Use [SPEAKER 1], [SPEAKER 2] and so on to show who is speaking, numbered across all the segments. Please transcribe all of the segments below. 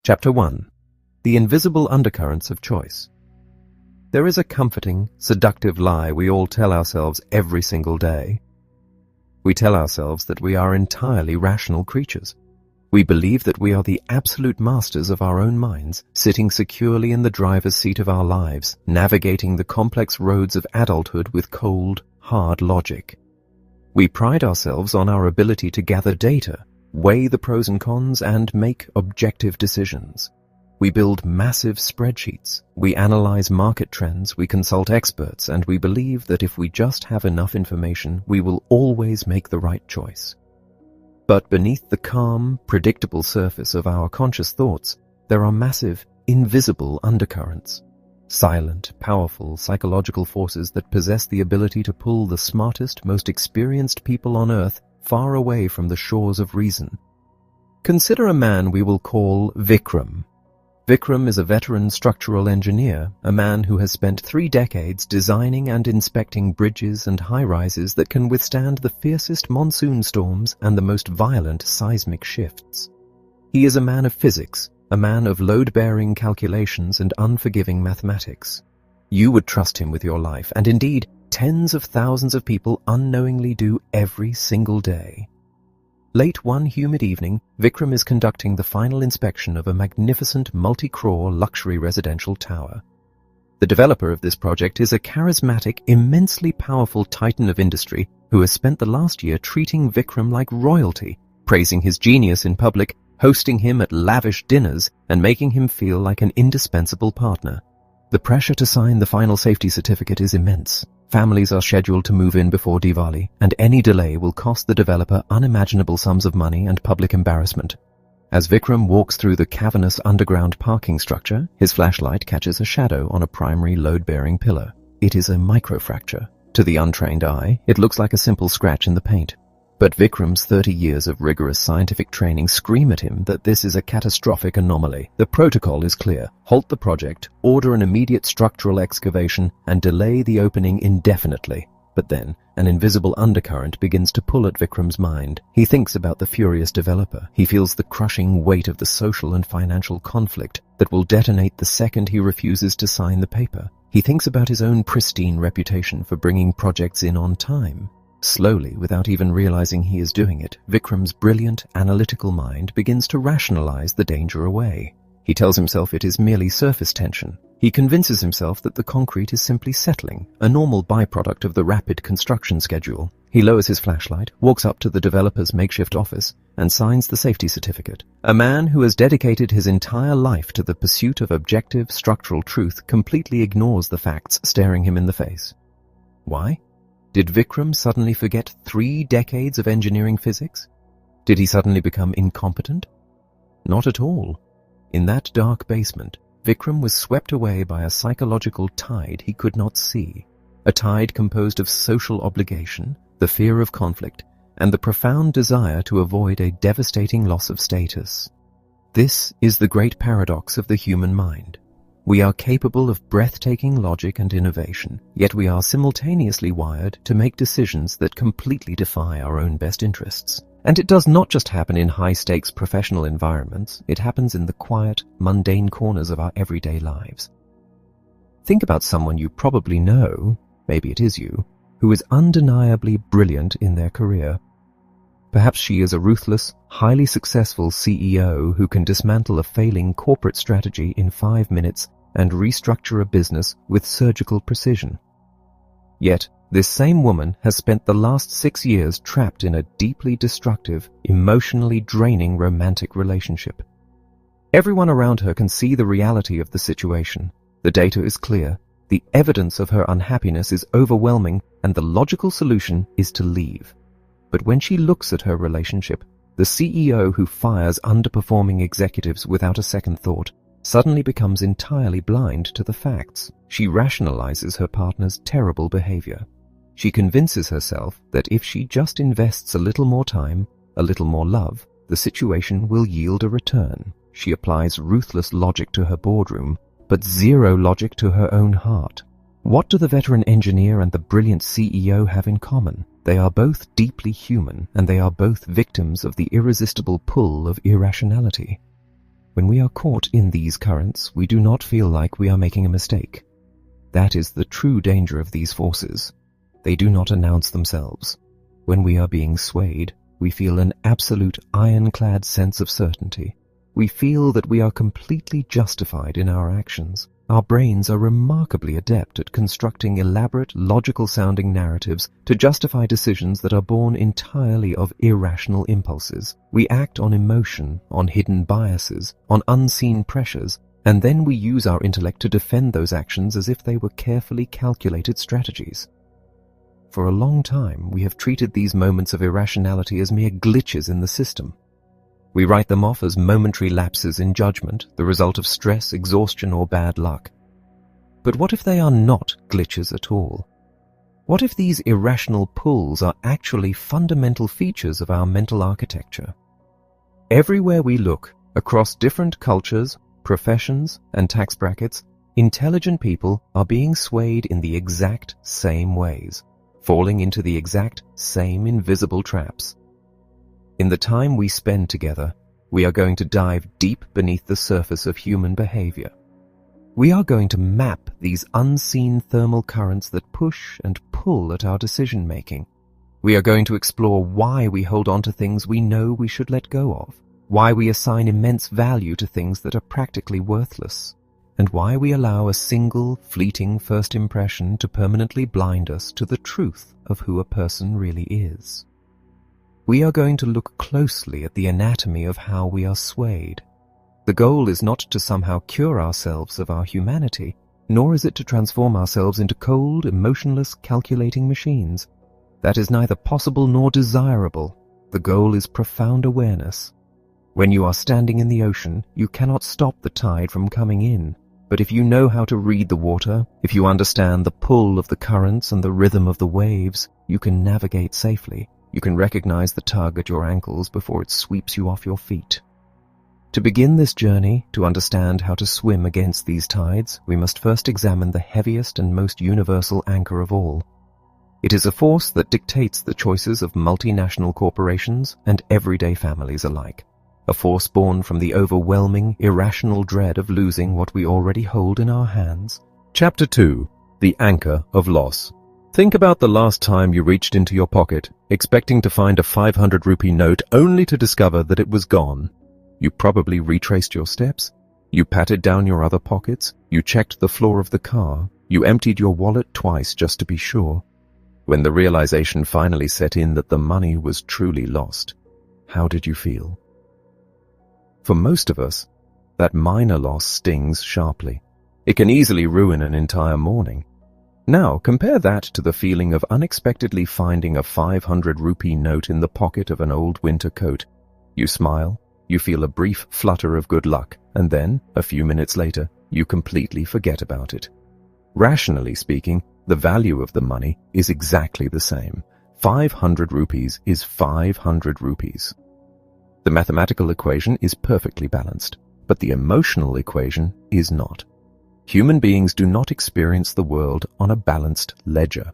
[SPEAKER 1] Chapter 1. The Invisible Undercurrents of Choice. There is a comforting, seductive lie we all tell ourselves every single day. We tell ourselves that we are entirely rational creatures. We believe that we are the absolute masters of our own minds, sitting securely in the driver's seat of our lives, navigating the complex roads of adulthood with cold, hard logic. We pride ourselves on our ability to gather data, weigh the pros and cons, and make objective decisions. We build massive spreadsheets, we analyze market trends, we consult experts, and we believe that if we just have enough information, we will always make the right choice. But beneath the calm, predictable surface of our conscious thoughts, there are massive, invisible undercurrents. Silent, powerful psychological forces that possess the ability to pull the smartest, most experienced people on Earth far away from the shores of reason. Consider a man we will call Vikram. Vikram is a veteran structural engineer, a man who has spent 3 decades designing and inspecting bridges and high-rises that can withstand the fiercest monsoon storms and the most violent seismic shifts. He is a man of physics, a man of load-bearing calculations and unforgiving mathematics. You would trust him with your life, and indeed, tens of thousands of people unknowingly do every single day. Late one humid evening, Vikram is conducting the final inspection of a magnificent multi-crore luxury residential tower. The developer of this project is a charismatic, immensely powerful titan of industry who has spent the last year treating Vikram like royalty, praising his genius in public, hosting him at lavish dinners, and making him feel like an indispensable partner. The pressure to sign the final safety certificate is immense. Families are scheduled to move in before Diwali, and any delay will cost the developer unimaginable sums of money and public embarrassment. As Vikram walks through the cavernous underground parking structure, his flashlight catches a shadow on a primary load-bearing pillar. It is a microfracture. To the untrained eye, it looks like a simple scratch in the paint. But Vikram's 30 years of rigorous scientific training scream at him that this is a catastrophic anomaly. The protocol is clear. Halt the project, order an immediate structural excavation, and delay the opening indefinitely. But then, an invisible undercurrent begins to pull at Vikram's mind. He thinks about the furious developer. He feels the crushing weight of the social and financial conflict that will detonate the second he refuses to sign the paper. He thinks about his own pristine reputation for bringing projects in on time. Slowly, without even realizing he is doing it, Vikram's brilliant, analytical mind begins to rationalize the danger away. He tells himself it is merely surface tension. He convinces himself that the concrete is simply settling, a normal byproduct of the rapid construction schedule. He lowers his flashlight, walks up to the developer's makeshift office, and signs the safety certificate. A man who has dedicated his entire life to the pursuit of objective, structural truth completely ignores the facts staring him in the face. Why? Did Vikram suddenly forget 3 decades of engineering physics? Did he suddenly become incompetent? Not at all. In that dark basement, Vikram was swept away by a psychological tide he could not see, a tide composed of social obligation, the fear of conflict, and the profound desire to avoid a devastating loss of status. This is the great paradox of the human mind. We are capable of breathtaking logic and innovation, yet we are simultaneously wired to make decisions that completely defy our own best interests. And it does not just happen in high-stakes professional environments, it happens in the quiet, mundane corners of our everyday lives. Think about someone you probably know, maybe it is you, who is undeniably brilliant in their career. Perhaps she is a ruthless, highly successful CEO who can dismantle a failing corporate strategy in 5 minutes and restructure a business with surgical precision. Yet, this same woman has spent the last 6 years trapped in a deeply destructive, emotionally draining romantic relationship. Everyone around her can see the reality of the situation. The data is clear, the evidence of her unhappiness is overwhelming, and the logical solution is to leave. But when she looks at her relationship, the CEO who fires underperforming executives without a second thought suddenly becomes entirely blind to the facts. She rationalizes her partner's terrible behavior. She convinces herself that if she just invests a little more time, a little more love, the situation will yield a return. She applies ruthless logic to her boardroom, but zero logic to her own heart. What do the veteran engineer and the brilliant CEO have in common? They are both deeply human, and they are both victims of the irresistible pull of irrationality. When we are caught in these currents, we do not feel like we are making a mistake. That is the true danger of these forces. They do not announce themselves. When we are being swayed, we feel an absolute ironclad sense of certainty. We feel that we are completely justified in our actions. Our brains are remarkably adept at constructing elaborate, logical-sounding narratives to justify decisions that are born entirely of irrational impulses. We act on emotion, on hidden biases, on unseen pressures, and then we use our intellect to defend those actions as if they were carefully calculated strategies. For a long time, we have treated these moments of irrationality as mere glitches in the system. We write them off as momentary lapses in judgment, the result of stress, exhaustion, or bad luck. But what if they are not glitches at all? What if these irrational pulls are actually fundamental features of our mental architecture? Everywhere we look, across different cultures, professions, and tax brackets, intelligent people are being swayed in the exact same ways, falling into the exact same invisible traps. In the time we spend together, we are going to dive deep beneath the surface of human behavior. We are going to map these unseen thermal currents that push and pull at our decision-making. We are going to explore why we hold on to things we know we should let go of, why we assign immense value to things that are practically worthless, and why we allow a single, fleeting first impression to permanently blind us to the truth of who a person really is. We are going to look closely at the anatomy of how we are swayed. The goal is not to somehow cure ourselves of our humanity, nor is it to transform ourselves into cold, emotionless, calculating machines. That is neither possible nor desirable. The goal is profound awareness. When you are standing in the ocean, you cannot stop the tide from coming in. But if you know how to read the water, if you understand the pull of the currents and the rhythm of the waves, you can navigate safely. You can recognize the tug at your ankles before it sweeps you off your feet. To begin this journey, to understand how to swim against these tides, we must first examine the heaviest and most universal anchor of all. It is a force that dictates the choices of multinational corporations and everyday families alike. A force born from the overwhelming, irrational dread of losing what we already hold in our hands.
[SPEAKER 2] Chapter 2. The Anchor of Loss. Think about the last time you reached into your pocket, expecting to find a 500 rupee note only to discover that it was gone. You probably retraced your steps. You patted down your other pockets. You checked the floor of the car. You emptied your wallet twice just to be sure. When the realization finally set in that the money was truly lost, how did you feel? For most of us, that minor loss stings sharply. It can easily ruin an entire morning. Now, compare that to the feeling of unexpectedly finding a 500 rupee note in the pocket of an old winter coat. You smile, you feel a brief flutter of good luck, and then, a few minutes later, you completely forget about it. Rationally speaking, the value of the money is exactly the same. 500 rupees is 500 rupees. The mathematical equation is perfectly balanced, but the emotional equation is not. Human beings do not experience the world on a balanced ledger.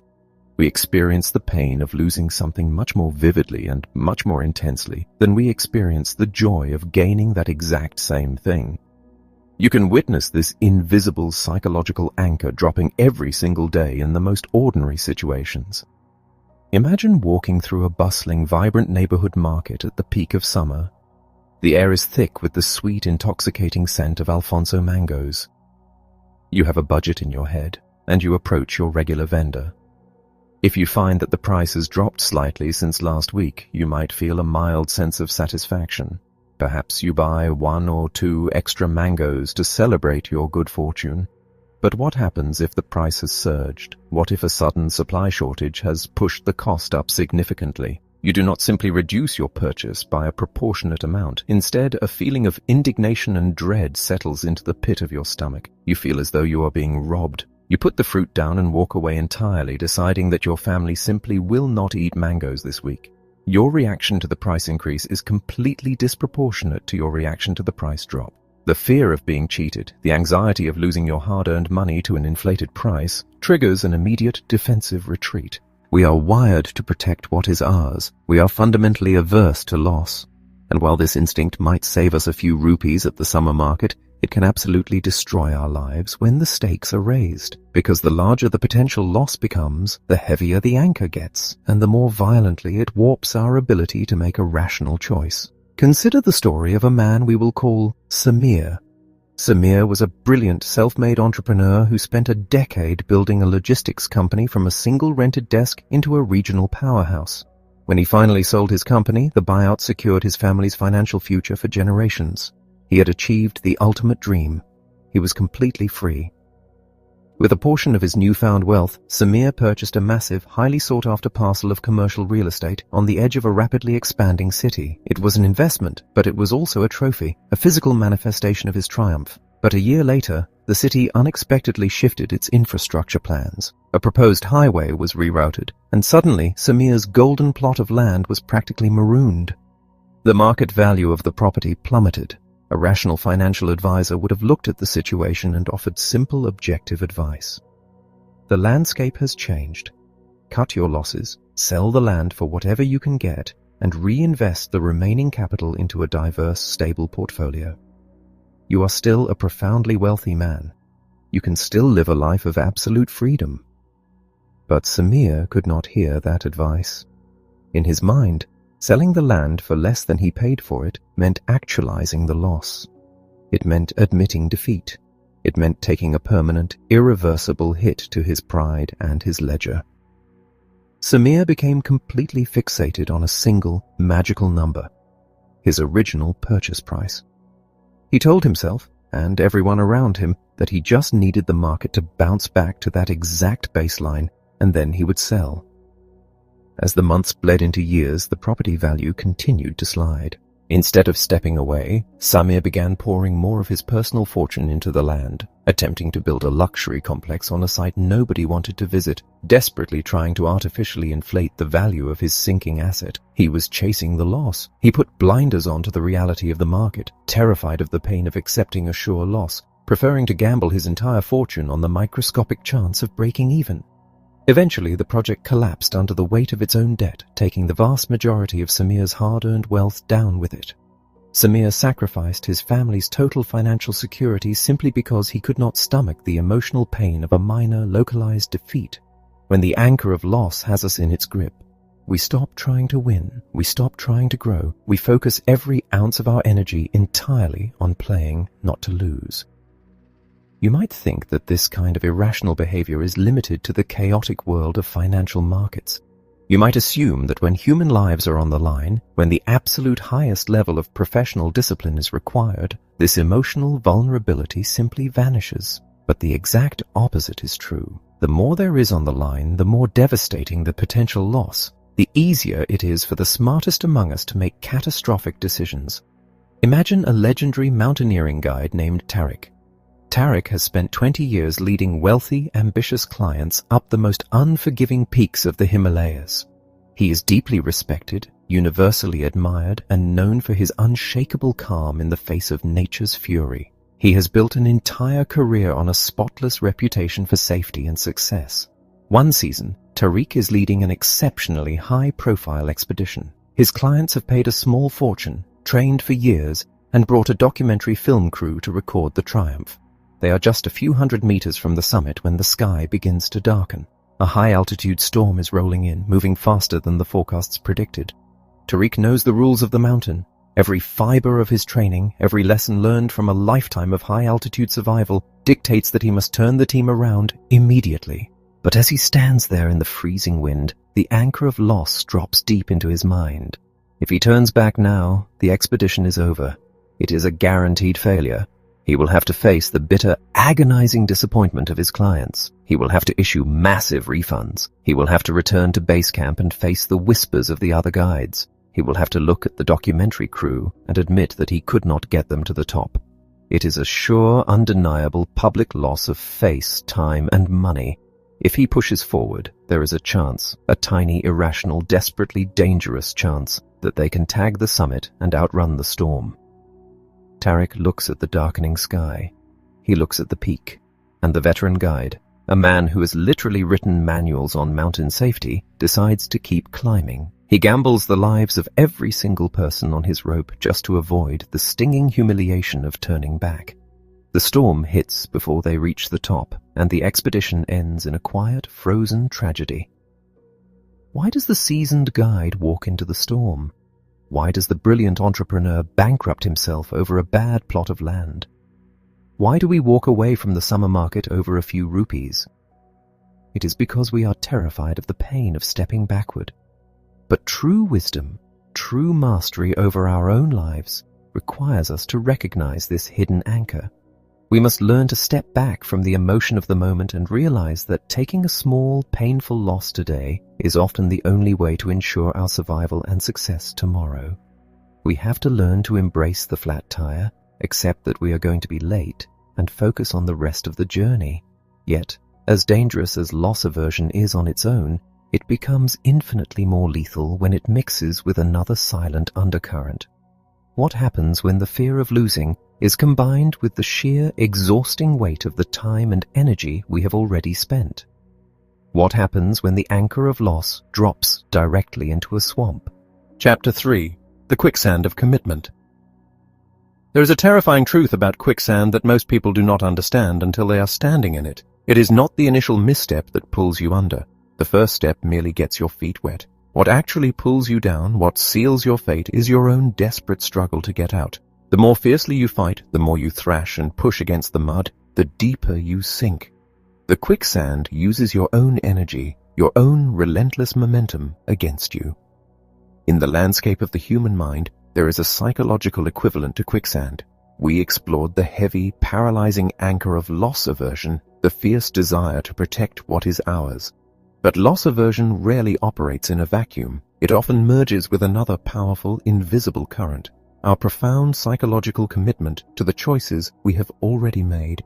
[SPEAKER 2] We experience the pain of losing something much more vividly and much more intensely than we experience the joy of gaining that exact same thing. You can witness this invisible psychological anchor dropping every single day in the most ordinary situations. Imagine walking through a bustling, vibrant neighborhood market at the peak of summer. The air is thick with the sweet, intoxicating scent of Alfonso mangoes. You have a budget in your head, and you approach your regular vendor. If you find that the price has dropped slightly since last week, you might feel a mild sense of satisfaction. Perhaps you buy 1 or 2 extra mangoes to celebrate your good fortune. But what happens if the price has surged? What if a sudden supply shortage has pushed the cost up significantly? You do not simply reduce your purchase by a proportionate amount. Instead, a feeling of indignation and dread settles into the pit of your stomach. You feel as though you are being robbed. You put the fruit down and walk away entirely, deciding that your family simply will not eat mangoes this week. Your reaction to the price increase is completely disproportionate to your reaction to the price drop. The fear of being cheated, the anxiety of losing your hard-earned money to an inflated price, triggers an immediate defensive retreat. We are wired to protect what is ours. We are fundamentally averse to loss.
[SPEAKER 1] And while this instinct might save us a few rupees at the summer market, it can absolutely destroy our lives when the stakes are raised, because the larger the potential loss becomes, the heavier the anchor gets, and the more violently it warps our ability to make a rational choice. Consider the story of a man we will call Samir. Samir was a brilliant self-made entrepreneur who spent a decade building a logistics company from a single rented desk into a regional powerhouse. When he finally sold his company, the buyout secured his family's financial future for generations. He had achieved the ultimate dream. He was completely free. With a portion of his newfound wealth, Samir purchased a massive, highly sought-after parcel of commercial real estate on the edge of a rapidly expanding city. It was an investment, but it was also a trophy, a physical manifestation of his triumph. But a year later, the city unexpectedly shifted its infrastructure plans. A proposed highway was rerouted, and suddenly Samir's golden plot of land was practically marooned. The market value of the property plummeted. A rational financial advisor would have looked at the situation and offered simple, objective advice. The landscape has changed. Cut your losses, sell the land for whatever you can get, and reinvest the remaining capital into a diverse, stable portfolio. You are still a profoundly wealthy man. You can still live a life of absolute freedom. But Samir could not hear that advice. In his mind, selling the land for less than he paid for it meant actualizing the loss. It meant admitting defeat. It meant taking a permanent, irreversible hit to his pride and his ledger. Samir became completely fixated on a single, magical number, his original purchase price. He told himself, and everyone around him, that he just needed the market to bounce back to that exact baseline, and then he would sell. As the months bled into years, the property value continued to slide. Instead of stepping away, Samir began pouring more of his personal fortune into the land, attempting to build a luxury complex on a site nobody wanted to visit, desperately trying to artificially inflate the value of his sinking asset. He was chasing the loss. He put blinders on to the reality of the market, terrified of the pain of accepting a sure loss, preferring to gamble his entire fortune on the microscopic chance of breaking even. Eventually, the project collapsed under the weight of its own debt, taking the vast majority of Samir's hard-earned wealth down with it. Samir sacrificed his family's total financial security simply because he could not stomach the emotional pain of a minor, localized defeat. When the anchor of loss has us in its grip, we stop trying to win, we stop trying to grow, we focus every ounce of our energy entirely on playing not to lose. You might think that this kind of irrational behavior is limited to the chaotic world of financial markets. You might assume that when human lives are on the line, when the absolute highest level of professional discipline is required, this emotional vulnerability simply vanishes. But the exact opposite is true. The more there is on the line, the more devastating the potential loss. The easier it is for the smartest among us to make catastrophic decisions. Imagine a legendary mountaineering guide named Tariq. Tariq has spent 20 years leading wealthy, ambitious clients up the most unforgiving peaks of the Himalayas. He is deeply respected, universally admired, and known for his unshakable calm in the face of nature's fury. He has built an entire career on a spotless reputation for safety and success. One season, Tariq is leading an exceptionally high-profile expedition. His clients have paid a small fortune, trained for years, and brought a documentary film crew to record the triumph. They are just a few hundred meters from the summit when the sky begins to darken. A high-altitude storm is rolling in, moving faster than the forecasts predicted. Tariq knows the rules of the mountain. Every fiber of his training, every lesson learned from a lifetime of high-altitude survival dictates that he must turn the team around immediately. But as he stands there in the freezing wind, the anchor of loss drops deep into his mind. If he turns back now, the expedition is over. It is a guaranteed failure. He will have to face the bitter, agonizing disappointment of his clients. He will have to issue massive refunds. He will have to return to base camp and face the whispers of the other guides. He will have to look at the documentary crew and admit that he could not get them to the top. It is a sure, undeniable public loss of face, time, and money. If he pushes forward, there is a chance, a tiny, irrational, desperately dangerous chance, that they can tag the summit and outrun the storm. Tariq looks at the darkening sky. He looks at the peak, and the veteran guide, a man who has literally written manuals on mountain safety, decides to keep climbing. He gambles the lives of every single person on his rope just to avoid the stinging humiliation of turning back. The storm hits before they reach the top, and the expedition ends in a quiet, frozen tragedy. Why does the seasoned guide walk into the storm? Why does the brilliant entrepreneur bankrupt himself over a bad plot of land? Why do we walk away from the summer market over a few rupees? It is because we are terrified of the pain of stepping backward. But true wisdom, true mastery over our own lives, requires us to recognize this hidden anchor. We must learn to step back from the emotion of the moment and realize that taking a small, painful loss today is often the only way to ensure our survival and success tomorrow. We have to learn to embrace the flat tire, accept that we are going to be late, and focus on the rest of the journey. Yet, as dangerous as loss aversion is on its own, it becomes infinitely more lethal when it mixes with another silent undercurrent. What happens when the fear of losing is combined with the sheer, exhausting weight of the time and energy we have already spent? What happens when the anchor of loss drops directly into a swamp?
[SPEAKER 2] Chapter 3. The Quicksand of Commitment. There is a terrifying truth about quicksand that most people do not understand until they are standing in it. It is not the initial misstep that pulls you under. The first step merely gets your feet wet. What actually pulls you down, what seals your fate, is your own desperate struggle to get out. The more fiercely you fight, the more you thrash and push against the mud, the deeper you sink. The quicksand uses your own energy, your own relentless momentum against you. In the landscape of the human mind, there is a psychological equivalent to quicksand. We explored the heavy, paralyzing anchor of loss aversion, the fierce desire to protect what is ours. But loss aversion rarely operates in a vacuum. It often merges with another powerful, invisible current, our profound psychological commitment to the choices we have already made.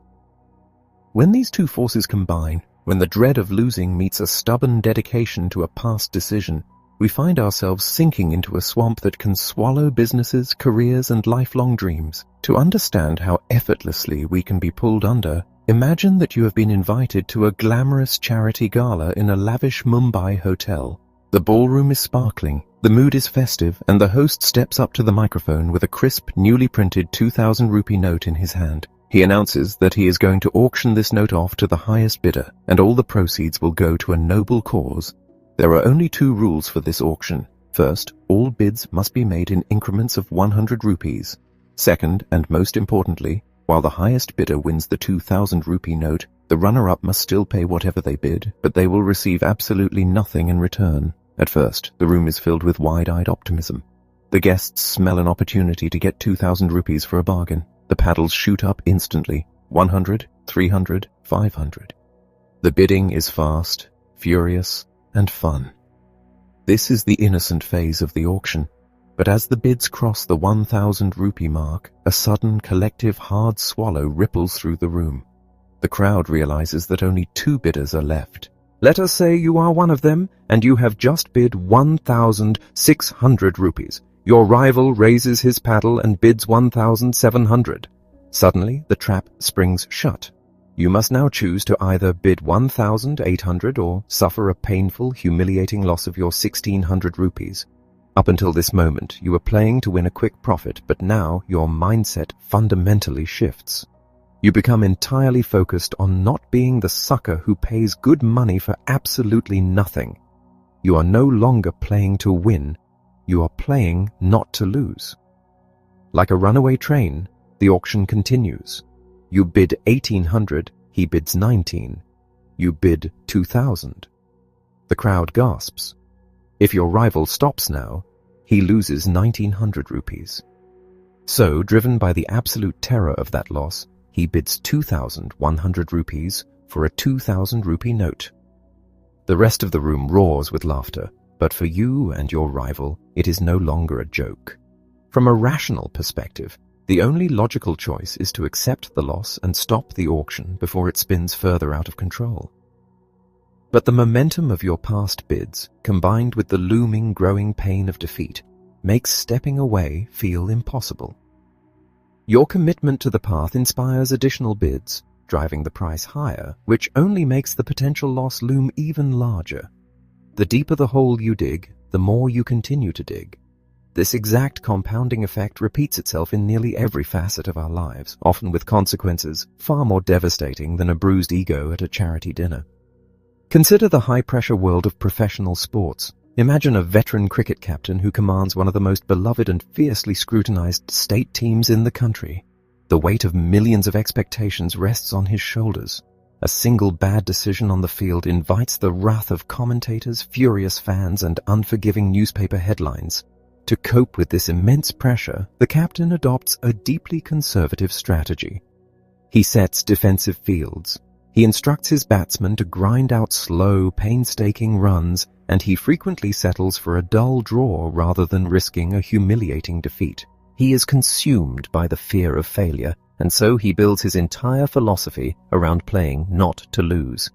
[SPEAKER 2] When these two forces combine, when the dread of losing meets a stubborn dedication to a past decision, we find ourselves sinking into a swamp that can swallow businesses, careers, and lifelong dreams. To understand how effortlessly we can be pulled under, imagine that you have been invited to a glamorous charity gala in a lavish Mumbai hotel. The ballroom is sparkling, the mood is festive, and the host steps up to the microphone with a crisp, newly printed 2,000 rupee note in his hand. He announces that he is going to auction this note off to the highest bidder, and all the proceeds will go to a noble cause. There are only two rules for this auction. First, all bids must be made in increments of 100 rupees. Second, and most importantly, while the highest bidder wins the 2,000 rupee note, the runner-up must still pay whatever they bid, but they will receive absolutely nothing in return. At first, the room is filled with wide-eyed optimism. The guests smell an opportunity to get 2,000 rupees for a bargain. The paddles shoot up instantly. 100, 300, 500. The bidding is fast, furious, and fun. This is the innocent phase of the auction. But as the bids cross the 1,000 rupee mark, a sudden collective hard swallow ripples through the room. The crowd realizes that only two bidders are left.
[SPEAKER 1] Let us say you are one of them, and you have just bid 1,600 rupees. Your rival raises his paddle and bids 1,700. Suddenly, the trap springs shut. You must now choose to either bid 1,800 or suffer a painful, humiliating loss of your 1,600 rupees. Up until this moment, you were playing to win a quick profit, but now your mindset fundamentally shifts. You become entirely focused on not being the sucker who pays good money for absolutely nothing. You are no longer playing to win. You are playing not to lose. Like a runaway train, the auction continues. You bid 1,800, he bids 19. You bid 2,000. The crowd gasps. If your rival stops now, he loses 1,900 rupees. So, driven by the absolute terror of that loss, he bids 2,100 rupees for a 2,000 rupee note. The rest of the room roars with laughter, but for you and your rival, it is no longer a joke. From a rational perspective, the only logical choice is to accept the loss and stop the auction before it spins further out of control. But the momentum of your past bids, combined with the looming, growing pain of defeat, makes stepping away feel impossible. Your commitment to the path inspires additional bids, driving the price higher, which only makes the potential loss loom even larger. The deeper the hole you dig, the more you continue to dig. This exact compounding effect repeats itself in nearly every facet of our lives, often with consequences far more devastating than a bruised ego at a charity dinner. Consider the high-pressure world of professional sports. Imagine a veteran cricket captain who commands one of the most beloved and fiercely scrutinized state teams in the country. The weight of millions of expectations rests on his shoulders. A single bad decision on the field invites the wrath of commentators, furious fans, and unforgiving newspaper headlines. To cope with this immense pressure, the captain adopts a deeply conservative strategy. He sets defensive fields. He instructs his batsmen to grind out slow, painstaking runs, and he frequently settles for a dull draw rather than risking a humiliating defeat. He is consumed by the fear of failure, and so he builds his entire philosophy around playing not to lose.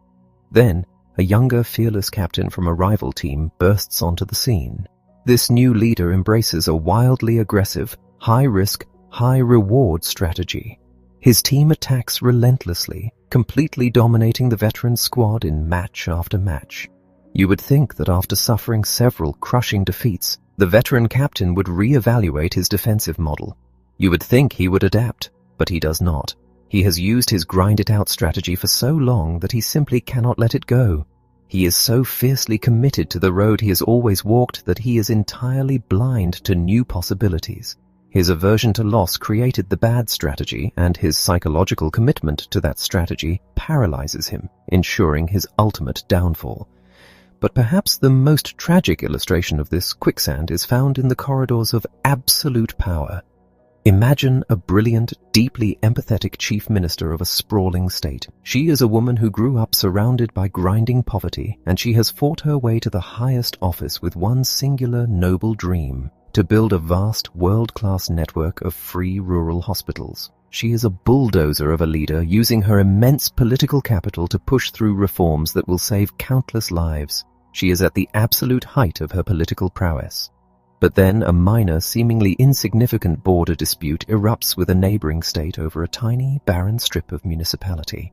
[SPEAKER 1] Then, a younger, fearless captain from a rival team bursts onto the scene. This new leader embraces a wildly aggressive, high-risk, high-reward strategy. His team attacks relentlessly, completely dominating the veteran squad in match after match. You would think that after suffering several crushing defeats, the veteran captain would re-evaluate his defensive model. You would think he would adapt, but he does not. He has used his grind-it-out strategy for so long that he simply cannot let it go. He is so fiercely committed to the road he has always walked that he is entirely blind to new possibilities. His aversion to loss created the bad strategy, and his psychological commitment to that strategy paralyzes him, ensuring his ultimate downfall. But perhaps the most tragic illustration of this quicksand is found in the corridors of absolute power. Imagine a brilliant, deeply empathetic chief minister of a sprawling state. She is a woman who grew up surrounded by grinding poverty, and she has fought her way to the highest office with one singular noble dream: to build a vast, world-class network of free rural hospitals. She is a bulldozer of a leader, using her immense political capital to push through reforms that will save countless lives. She is at the absolute height of her political prowess. But then a minor, seemingly insignificant border dispute erupts with a neighboring state over a tiny, barren strip of municipality.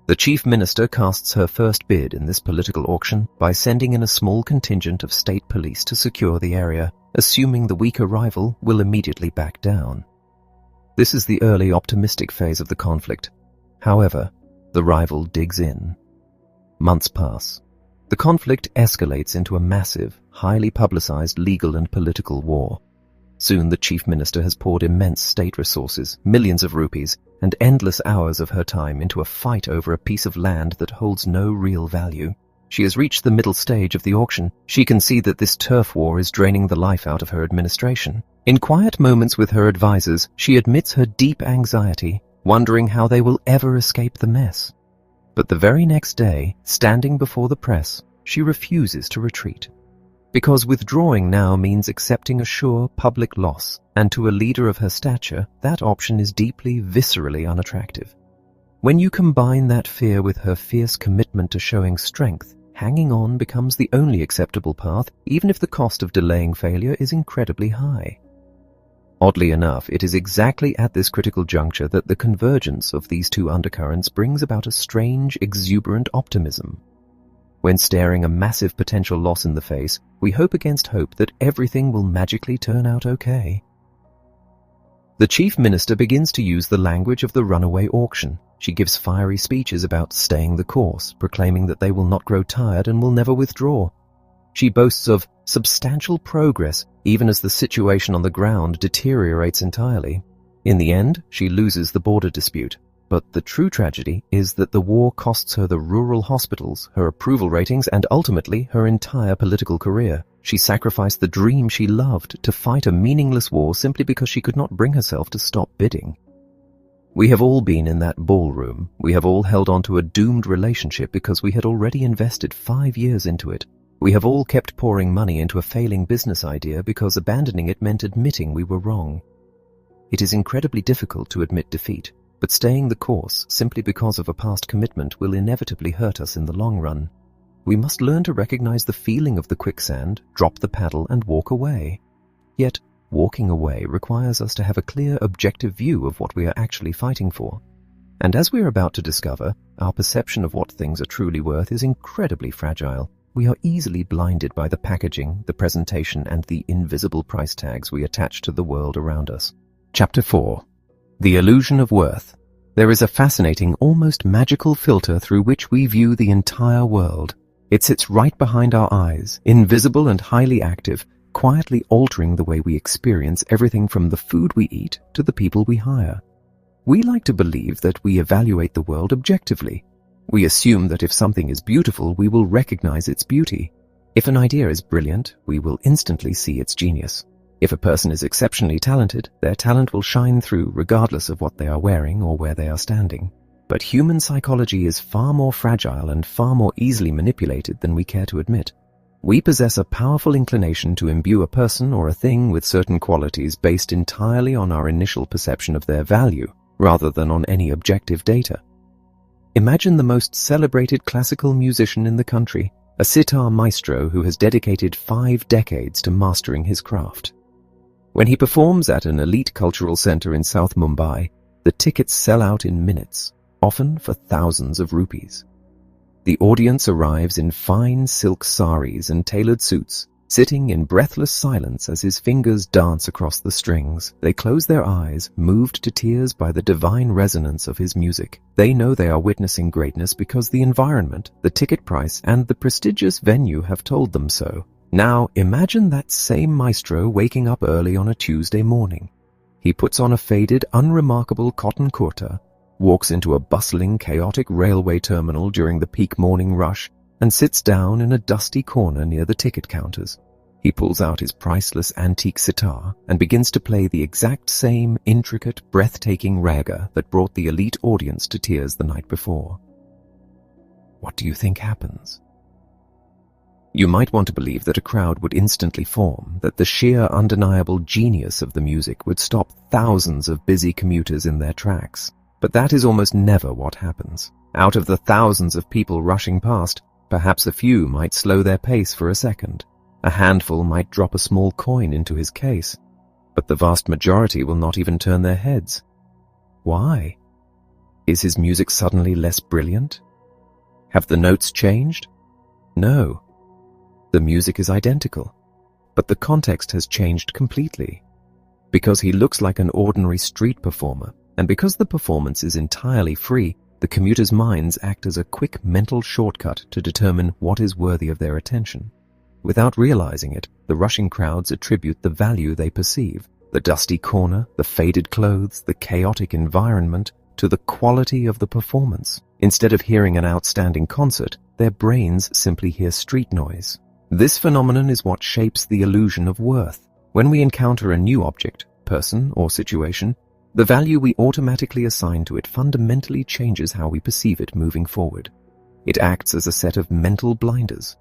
[SPEAKER 1] The chief minister casts her first bid in this political auction by sending in a small contingent of state police to secure the area, assuming the weaker rival will immediately back down. This is the early optimistic phase of the conflict. However, the rival digs in. Months pass. The conflict escalates into a massive, highly publicized legal and political war. Soon the chief minister has poured immense state resources, millions of rupees, and endless hours of her time into a fight over a piece of land that holds no real value. She has reached the middle stage of the auction. She can see that this turf war is draining the life out of her administration. In quiet moments with her advisors, she admits her deep anxiety, wondering how they will ever escape the mess. But the very next day, standing before the press, she refuses to retreat. Because withdrawing now means accepting a sure public loss, and to a leader of her stature, that option is deeply, viscerally unattractive. When you combine that fear with her fierce commitment to showing strength, hanging on becomes the only acceptable path, even if the cost of delaying failure is incredibly high. Oddly enough, it is exactly at this critical juncture that the convergence of these two undercurrents brings about a strange, exuberant optimism. When staring a massive potential loss in the face, we hope against hope that everything will magically turn out okay. The chief minister begins to use the language of the runaway auction. She gives fiery speeches about staying the course, proclaiming that they will not grow tired and will never withdraw. She boasts of substantial progress, even as the situation on the ground deteriorates entirely. In the end, she loses the border dispute. But the true tragedy is that the war costs her the rural hospitals, her approval ratings, and ultimately her entire political career. She sacrificed the dream she loved to fight a meaningless war simply because she could not bring herself to stop bidding. We have all been in that ballroom. We have all held on to a doomed relationship because we had already invested 5 years into it. We have all kept pouring money into a failing business idea because abandoning it meant admitting we were wrong. It is incredibly difficult to admit defeat, but staying the course simply because of a past commitment will inevitably hurt us in the long run. We must learn to recognize the feeling of the quicksand, drop the paddle, and walk away. Yet, walking away requires us to have a clear, objective view of what we are actually fighting for. And as we are about to discover, our perception of what things are truly worth is incredibly fragile. we are easily blinded by the packaging, the presentation, and the invisible price tags we attach to the world around us. Chapter 4. The Illusion of Worth. There is a fascinating, almost magical filter through which we view the entire world. It sits right behind our eyes, invisible and highly active, quietly altering the way we experience everything from the food we eat to the people we hire. We like to believe that we evaluate the world objectively. We assume that if something is beautiful, we will recognize its beauty. If an idea is brilliant, we will instantly see its genius. If a person is exceptionally talented, their talent will shine through regardless of what they are wearing or where they are standing. But human psychology is far more fragile and far more easily manipulated than we care to admit. We possess a powerful inclination to imbue a person or a thing with certain qualities based entirely on our initial perception of their value, rather than on any objective data. Imagine the most celebrated classical musician in the country, a sitar maestro who has dedicated 5 decades to mastering his craft. When he performs at an elite cultural center in South Mumbai, the tickets sell out in minutes, often for thousands of rupees. The audience arrives in fine silk saris and tailored suits, sitting in breathless silence as his fingers dance across the strings. They close their eyes, moved to tears by the divine resonance of his music. They know they are witnessing greatness because the environment, the ticket price, and the prestigious venue have told them so. Now, imagine that same maestro waking up early on a Tuesday morning. He puts on a faded, unremarkable cotton kurta, walks into a bustling, chaotic railway terminal during the peak morning rush, and sits down in a dusty corner near the ticket counters. He pulls out his priceless antique sitar and begins to play the exact same intricate, breathtaking raga that brought the elite audience to tears the night before. What do you think happens? You might want to believe that a crowd would instantly form, that the sheer undeniable genius of the music would stop thousands of busy commuters in their tracks. But that is almost never what happens. Out of the thousands of people rushing past, perhaps a few might slow their pace for a second. A handful might drop a small coin into his case. But the vast majority will not even turn their heads. Why? Is his music suddenly less brilliant? Have the notes changed? No. The music is identical. But the context has changed completely. Because he looks like an ordinary street performer, and because the performance is entirely free, the commuters' minds act as a quick mental shortcut to determine what is worthy of their attention. Without realizing it, the rushing crowds attribute the value they perceive, the dusty corner, the faded clothes, the chaotic environment, to the quality of the performance. Instead of hearing an outstanding concert, their brains simply hear street noise. This phenomenon is what shapes the illusion of worth. When we encounter a new object, person, or situation, the value we automatically assign to it fundamentally changes how we perceive it moving forward. It acts as a set of mental blinders.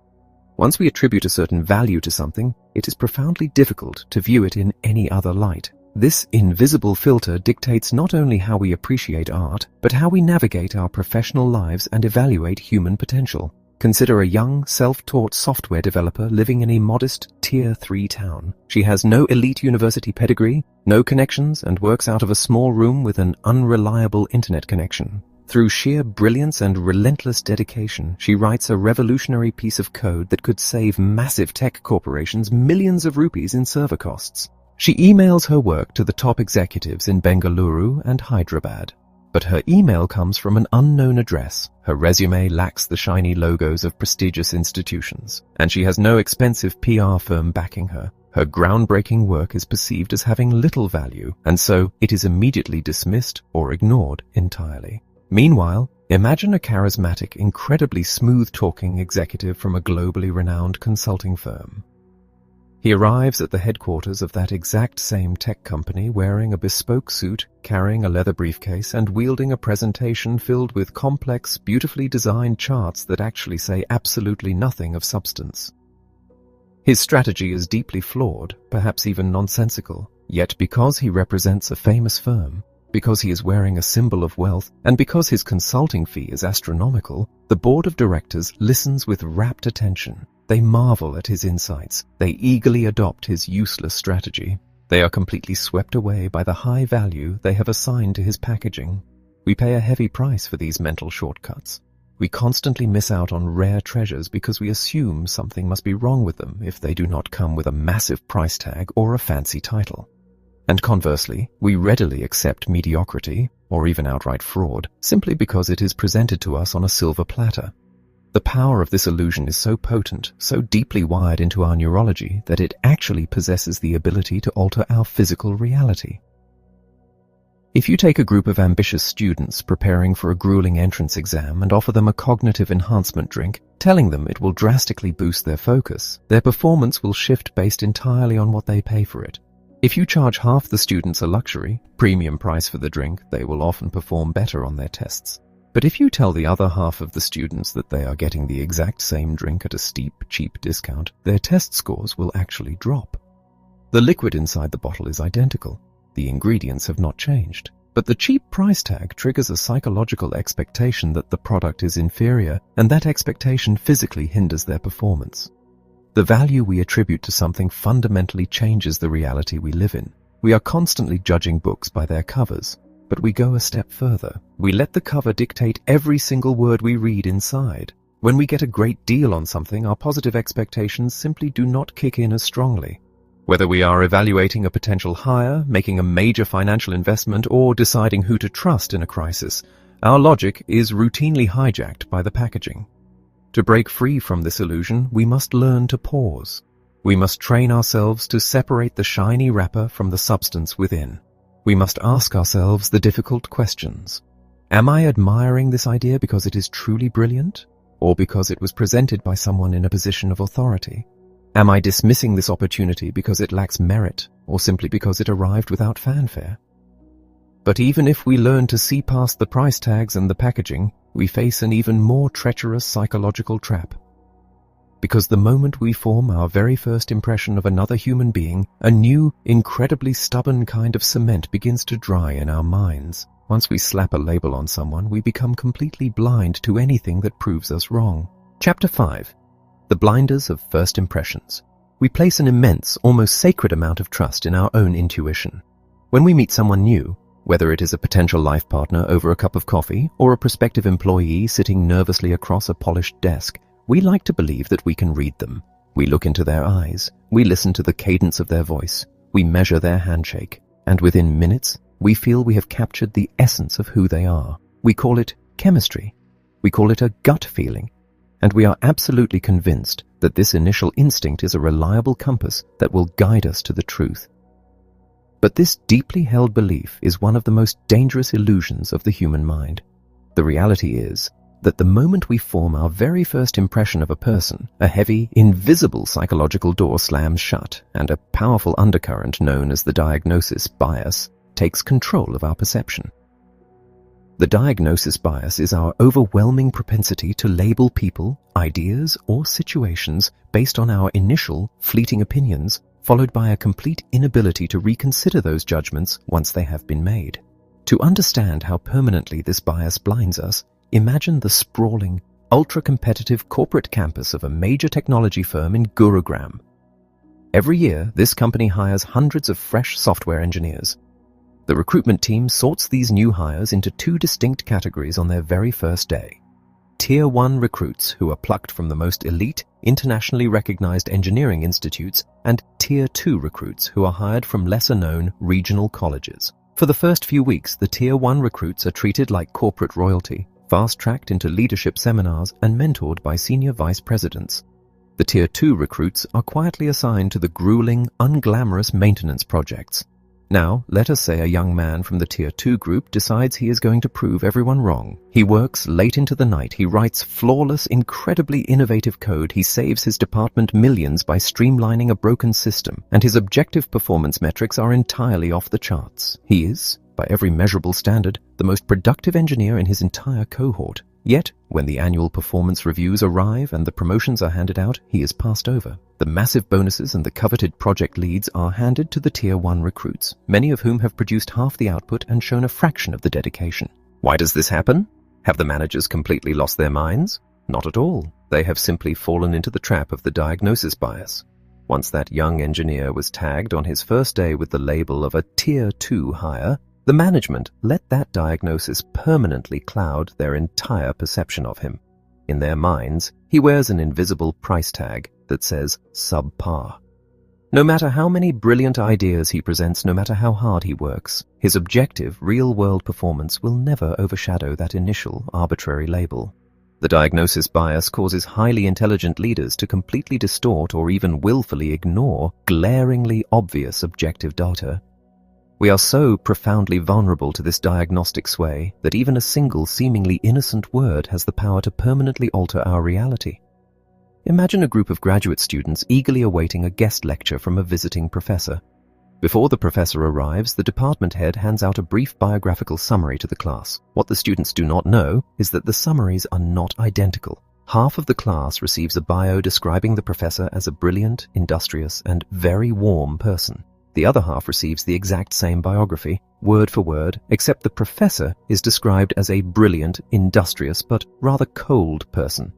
[SPEAKER 1] Once we attribute a certain value to something, it is profoundly difficult to view it in any other light. This invisible filter dictates not only how we appreciate art, but how we navigate our professional lives and evaluate human potential. Consider a young, self-taught software developer living in a modest Tier 3 town. She has no elite university pedigree, no connections, and works out of a small room with an unreliable internet connection. Through sheer brilliance and relentless dedication, she writes a revolutionary piece of code that could save massive tech corporations millions of rupees in server costs. She emails her work to the top executives in Bengaluru and Hyderabad. But her email comes from an unknown address, her resume lacks the shiny logos of prestigious institutions, and she has no expensive PR firm backing her. Her groundbreaking work is perceived as having little value, and so it is immediately dismissed or ignored entirely. Meanwhile, imagine a charismatic, incredibly smooth-talking executive from a globally renowned consulting firm. He arrives at the headquarters of that exact same tech company wearing a bespoke suit, carrying a leather briefcase, and wielding a presentation filled with complex, beautifully designed charts that actually say absolutely nothing of substance. His strategy is deeply flawed, perhaps even nonsensical, yet because he represents a famous firm, because he is wearing a symbol of wealth, and because his consulting fee is astronomical, the board of directors listens with rapt attention. They marvel at his insights. They eagerly adopt his useless strategy. They are completely swept away by the high value they have assigned to his packaging. We pay a heavy price for these mental shortcuts. We constantly miss out on rare treasures because we assume something must be wrong with them if they do not come with a massive price tag or a fancy title. And conversely, we readily accept mediocrity, or even outright fraud, simply because it is presented to us on a silver platter. The power of this illusion is so potent, so deeply wired into our neurology, that it actually possesses the ability to alter our physical reality. If you take a group of ambitious students preparing for a grueling entrance exam and offer them a cognitive enhancement drink, telling them it will drastically boost their focus, their performance will shift based entirely on what they pay for it. If you charge half the students a luxury, premium price for the drink, they will often perform better on their tests. But if you tell the other half of the students that they are getting the exact same drink at a steep, cheap discount, their test scores will actually drop. The liquid inside the bottle is identical. The ingredients have not changed. But the cheap price tag triggers a psychological expectation that the product is inferior, and that expectation physically hinders their performance. The value we attribute to something fundamentally changes the reality we live in. We are constantly judging books by their covers, but we go a step further. We let the cover dictate every single word we read inside. When we get a great deal on something, our positive expectations simply do not kick in as strongly. Whether we are evaluating a potential hire, making a major financial investment, or deciding who to trust in a crisis, our logic is routinely hijacked by the packaging. To break free from this illusion, we must learn to pause. We must train ourselves to separate the shiny wrapper from the substance within. We must ask ourselves the difficult questions. Am I admiring this idea because it is truly brilliant, or because it was presented by someone in a position of authority? Am I dismissing this opportunity because it lacks merit, or simply because it arrived without fanfare? But even if we learn to see past the price tags and the packaging, we face an even more treacherous psychological trap. Because the moment we form our very first impression of another human being, a new, incredibly stubborn kind of cement begins to dry in our minds. Once we slap a label on someone, we become completely blind to anything that proves us wrong. Chapter 5. The blinders of first impressions. We place an immense, almost sacred amount of trust in our own intuition. When we meet someone new, whether it is a potential life partner over a cup of coffee or a prospective employee sitting nervously across a polished desk, we like to believe that we can read them. We look into their eyes, we listen to the cadence of their voice, we measure their handshake, and within minutes, we feel we have captured the essence of who they are. We call it chemistry. We call it a gut feeling. And we are absolutely convinced that this initial instinct is a reliable compass that will guide us to the truth. But this deeply held belief is one of the most dangerous illusions of the human mind. The reality is that the moment we form our very first impression of a person, a heavy, invisible psychological door slams shut, and a powerful undercurrent known as the diagnosis bias takes control of our perception. The diagnosis bias is our overwhelming propensity to label people, ideas, or situations based on our initial, fleeting opinions, followed by a complete inability to reconsider those judgments once they have been made. To understand how permanently this bias blinds us, imagine the sprawling, ultra-competitive corporate campus of a major technology firm in Gurugram. Every year, this company hires hundreds of fresh software engineers. The recruitment team sorts these new hires into two distinct categories on their very first day. Tier 1 recruits who are plucked from the most elite, internationally recognized engineering institutes, and Tier 2 recruits who are hired from lesser-known regional colleges. For the first few weeks, the Tier 1 recruits are treated like corporate royalty, fast-tracked into leadership seminars and mentored by senior vice presidents. The Tier 2 recruits are quietly assigned to the grueling, unglamorous maintenance projects. Now, let us say a young man from the Tier 2 group decides he is going to prove everyone wrong. He works late into the night, he writes flawless, incredibly innovative code, he saves his department millions by streamlining a broken system, and his objective performance metrics are entirely off the charts. He is, by every measurable standard, the most productive engineer in his entire cohort. Yet, when the annual performance reviews arrive and the promotions are handed out, he is passed over. The massive bonuses and the coveted project leads are handed to the Tier 1 recruits, many of whom have produced half the output and shown a fraction of the dedication. Why does this happen? Have the managers completely lost their minds? Not at all. They have simply fallen into the trap of the diagnosis bias. Once that young engineer was tagged on his first day with the label of a Tier 2 hire, The management let that diagnosis permanently cloud their entire perception of him. In their minds, he wears an invisible price tag that says subpar. No matter how many brilliant ideas he presents, no matter how hard he works, his objective, real-world performance will never overshadow that initial, arbitrary label. The diagnosis bias causes highly intelligent leaders to completely distort or even willfully ignore glaringly obvious objective data. We are so profoundly vulnerable to this diagnostic sway that even a single seemingly innocent word has the power to permanently alter our reality. Imagine a group of graduate students eagerly awaiting a guest lecture from a visiting professor. Before the professor arrives, the department head hands out a brief biographical summary to the class. What the students do not know is that the summaries are not identical. Half of the class receives a bio describing the professor as a brilliant, industrious, and very warm person. The other half receives the exact same biography, word for word, except the professor is described as a brilliant, industrious, but rather cold person.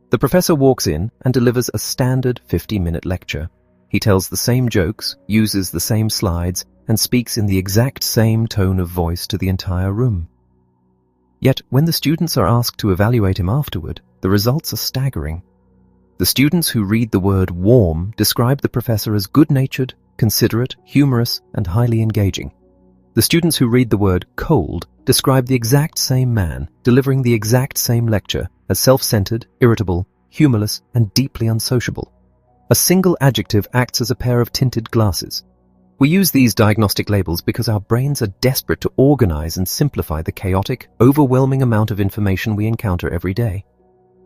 [SPEAKER 1] The professor walks in and delivers a standard 50-minute lecture. He tells the same jokes, uses the same slides, and speaks in the exact same tone of voice to the entire room. Yet, when the students are asked to evaluate him afterward, the results are staggering. The students who read the word warm describe the professor as good-natured, considerate, humorous, and highly engaging. The students who read the word cold describe the exact same man, delivering the exact same lecture, as self-centered, irritable, humorless, and deeply unsociable. A single adjective acts as a pair of tinted glasses. We use these diagnostic labels because our brains are desperate to organize and simplify the chaotic, overwhelming amount of information we encounter every day.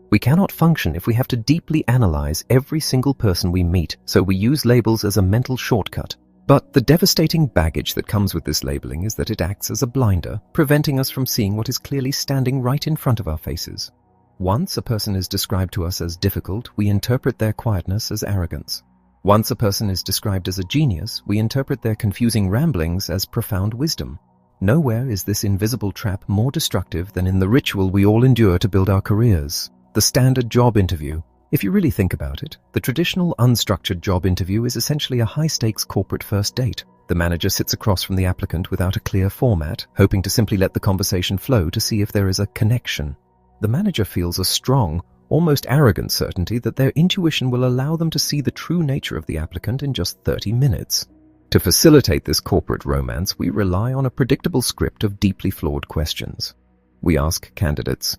[SPEAKER 1] We cannot function if we have to deeply analyze every single person we meet, so we use labels as a mental shortcut. But the devastating baggage that comes with this labeling is that it acts as a blinder, preventing us from seeing what is clearly standing right in front of our faces. Once a person is described to us as difficult, we interpret their quietness as arrogance. Once a person is described as a genius, we interpret their confusing ramblings as profound wisdom. Nowhere is this invisible trap more destructive than in the ritual we all endure to build our careers. The standard job interview. If you really think about it, the traditional unstructured job interview is essentially a high-stakes corporate first date. The manager sits across from the applicant without a clear format, hoping to simply let the conversation flow to see if there is a connection. The manager feels a strong, almost arrogant certainty that their intuition will allow them to see the true nature of the applicant in just 30 minutes. To facilitate this corporate romance, we rely on a predictable script of deeply flawed questions. We ask candidates,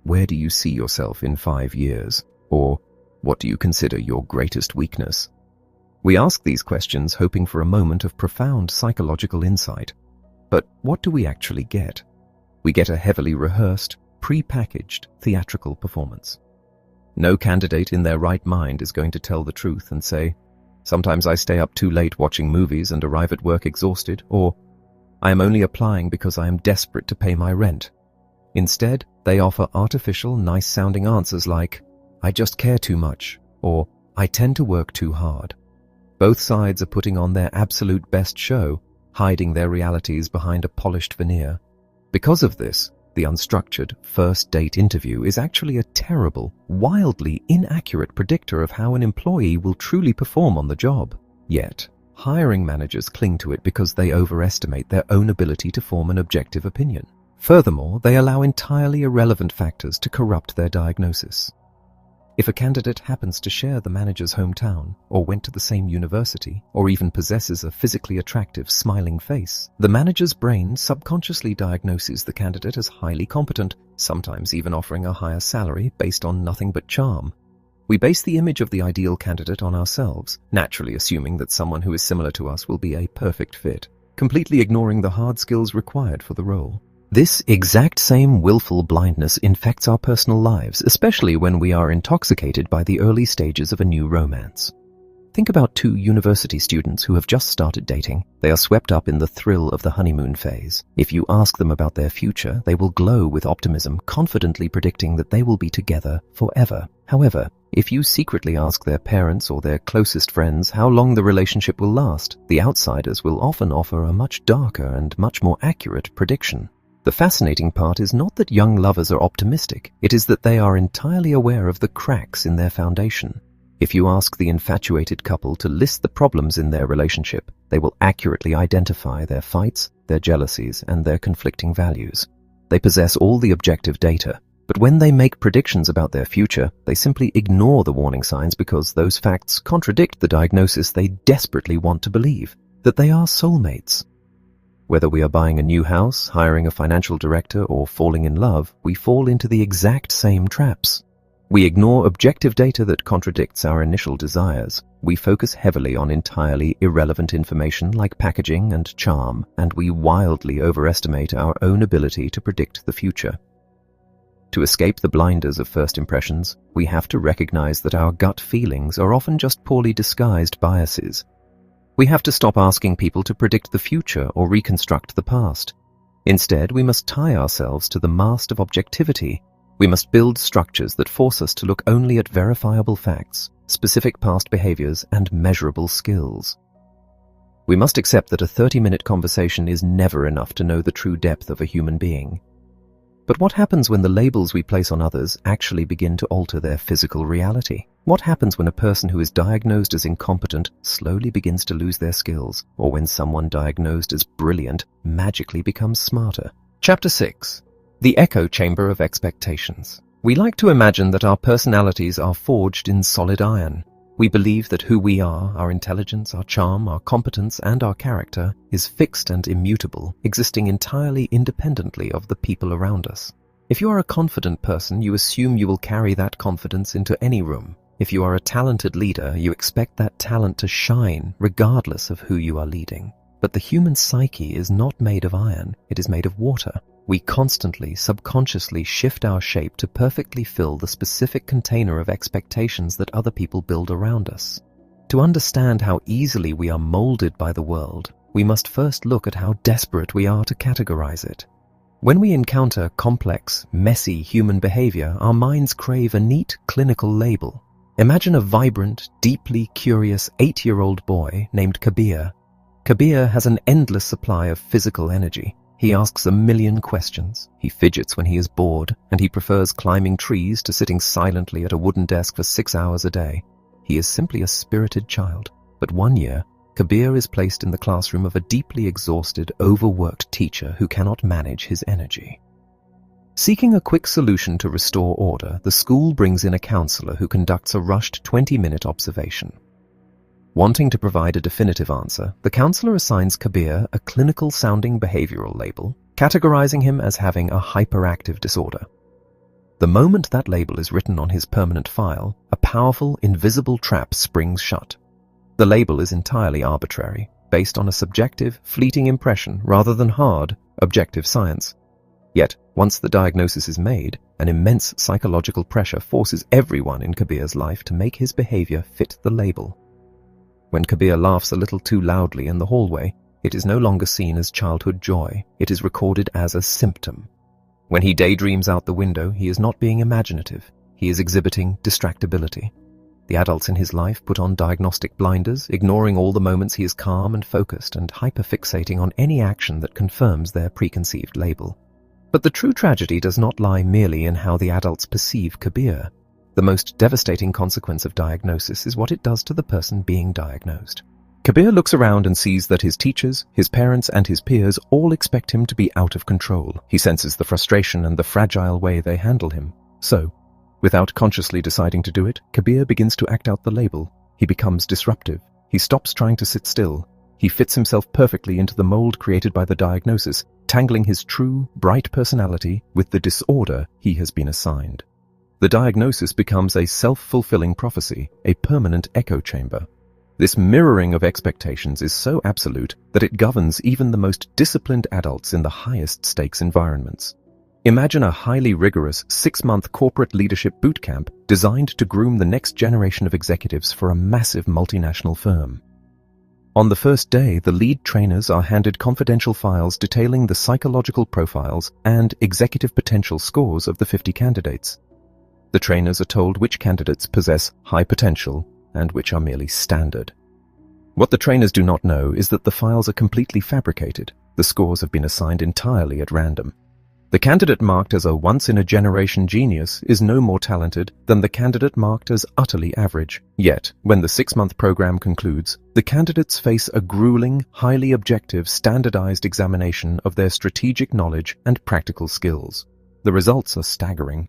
[SPEAKER 1] "Where do you see yourself in 5 years?" Or, "What do you consider your greatest weakness?" We ask these questions hoping for a moment of profound psychological insight. But what do we actually get? We get a heavily rehearsed, pre-packaged theatrical performance. No candidate in their right mind is going to tell the truth and say, "Sometimes I stay up too late watching movies and arrive at work exhausted," or "I am only applying because I am desperate to pay my rent." Instead, they offer artificial, nice-sounding answers like, "I just care too much," or "I tend to work too hard." Both sides are putting on their absolute best show, hiding their realities behind a polished veneer. Because of this, the unstructured first date interview is actually a terrible, wildly inaccurate predictor of how an employee will truly perform on the job. Yet, hiring managers cling to it because they overestimate their own ability to form an objective opinion. Furthermore, they allow entirely irrelevant factors to corrupt their diagnosis. If a candidate happens to share the manager's hometown, or went to the same university, or even possesses a physically attractive, smiling face, the manager's brain subconsciously diagnoses the candidate as highly competent, sometimes even offering a higher salary based on nothing but charm. We base the image of the ideal candidate on ourselves, naturally assuming that someone who is similar to us will be a perfect fit, completely ignoring the hard skills required for the role. This exact same willful blindness infects our personal lives, especially when we are intoxicated by the early stages of a new romance. Think about 2 university students who have just started dating. They are swept up in the thrill of the honeymoon phase. If you ask them about their future, they will glow with optimism, confidently predicting that they will be together forever. However, if you secretly ask their parents or their closest friends how long the relationship will last, the outsiders will often offer a much darker and much more accurate prediction. The fascinating part is not that young lovers are optimistic, it is that they are entirely aware of the cracks in their foundation. If you ask the infatuated couple to list the problems in their relationship, they will accurately identify their fights, their jealousies, and their conflicting values. They possess all the objective data, but when they make predictions about their future, they simply ignore the warning signs because those facts contradict the diagnosis they desperately want to believe, that they are soulmates. Whether we are buying a new house, hiring a financial director, or falling in love, we fall into the exact same traps. We ignore objective data that contradicts our initial desires. We focus heavily on entirely irrelevant information like packaging and charm, and we wildly overestimate our own ability to predict the future. To escape the blinders of first impressions, we have to recognize that our gut feelings are often just poorly disguised biases. We have to stop asking people to predict the future or reconstruct the past. Instead, we must tie ourselves to the mast of objectivity. We must build structures that force us to look only at verifiable facts, specific past behaviors, and measurable skills. We must accept that a 30-minute conversation is never enough to know the true depth of a human being. But what happens when the labels we place on others actually begin to alter their physical reality? What happens when a person who is diagnosed as incompetent slowly begins to lose their skills, or when someone diagnosed as brilliant magically becomes smarter? Chapter 6. The Echo Chamber of Expectations. We like to imagine that our personalities are forged in solid iron. We believe that who we are, our intelligence, our charm, our competence, and our character is fixed and immutable, existing entirely independently of the people around us. If you are a confident person, you assume you will carry that confidence into any room. If you are a talented leader, you expect that talent to shine regardless of who you are leading. But the human psyche is not made of iron, it is made of water. We constantly, subconsciously shift our shape to perfectly fill the specific container of expectations that other people build around us. To understand how easily we are molded by the world, we must first look at how desperate we are to categorize it. When we encounter complex, messy human behavior, our minds crave a neat, clinical label. Imagine a vibrant, deeply curious 8-year-old boy named Kabir. Kabir has an endless supply of physical energy. He asks a million questions, he fidgets when he is bored, and he prefers climbing trees to sitting silently at a wooden desk for 6 hours a day. He is simply a spirited child. But one year, Kabir is placed in the classroom of a deeply exhausted, overworked teacher who cannot manage his energy. Seeking a quick solution to restore order, the school brings in a counselor who conducts a rushed 20-minute observation. Wanting to provide a definitive answer, the counselor assigns Kabir a clinical-sounding behavioral label, categorizing him as having a hyperactive disorder. The moment that label is written on his permanent file, a powerful, invisible trap springs shut. The label is entirely arbitrary, based on a subjective, fleeting impression rather than hard, objective science. Yet, once the diagnosis is made, an immense psychological pressure forces everyone in Kabir's life to make his behavior fit the label. When Kabir laughs a little too loudly in the hallway, it is no longer seen as childhood joy, it is recorded as a symptom. When he daydreams out the window, he is not being imaginative, he is exhibiting distractibility. The adults in his life put on diagnostic blinders, ignoring all the moments he is calm and focused and hyperfixating on any action that confirms their preconceived label. But the true tragedy does not lie merely in how the adults perceive Kabir. The most devastating consequence of diagnosis is what it does to the person being diagnosed. Kabir looks around and sees that his teachers, his parents, and his peers all expect him to be out of control. He senses the frustration and the fragile way they handle him. So, without consciously deciding to do it, Kabir begins to act out the label. He becomes disruptive. He stops trying to sit still. He fits himself perfectly into the mold created by the diagnosis, tangling his true, bright personality with the disorder he has been assigned. The diagnosis becomes a self-fulfilling prophecy, a permanent echo chamber. This mirroring of expectations is so absolute that it governs even the most disciplined adults in the highest stakes environments. Imagine a highly rigorous 6-month corporate leadership boot camp designed to groom the next generation of executives for a massive multinational firm. On the first day, the lead trainers are handed confidential files detailing the psychological profiles and executive potential scores of the 50 candidates. The trainers are told which candidates possess high potential and which are merely standard. What the trainers do not know is that the files are completely fabricated. The scores have been assigned entirely at random.
[SPEAKER 2] The candidate marked as a once-in-a-generation genius is no more talented than the candidate marked as utterly average. Yet, when the 6-month program concludes, the candidates face a grueling, highly objective, standardized examination of their strategic knowledge and practical skills. The results are staggering.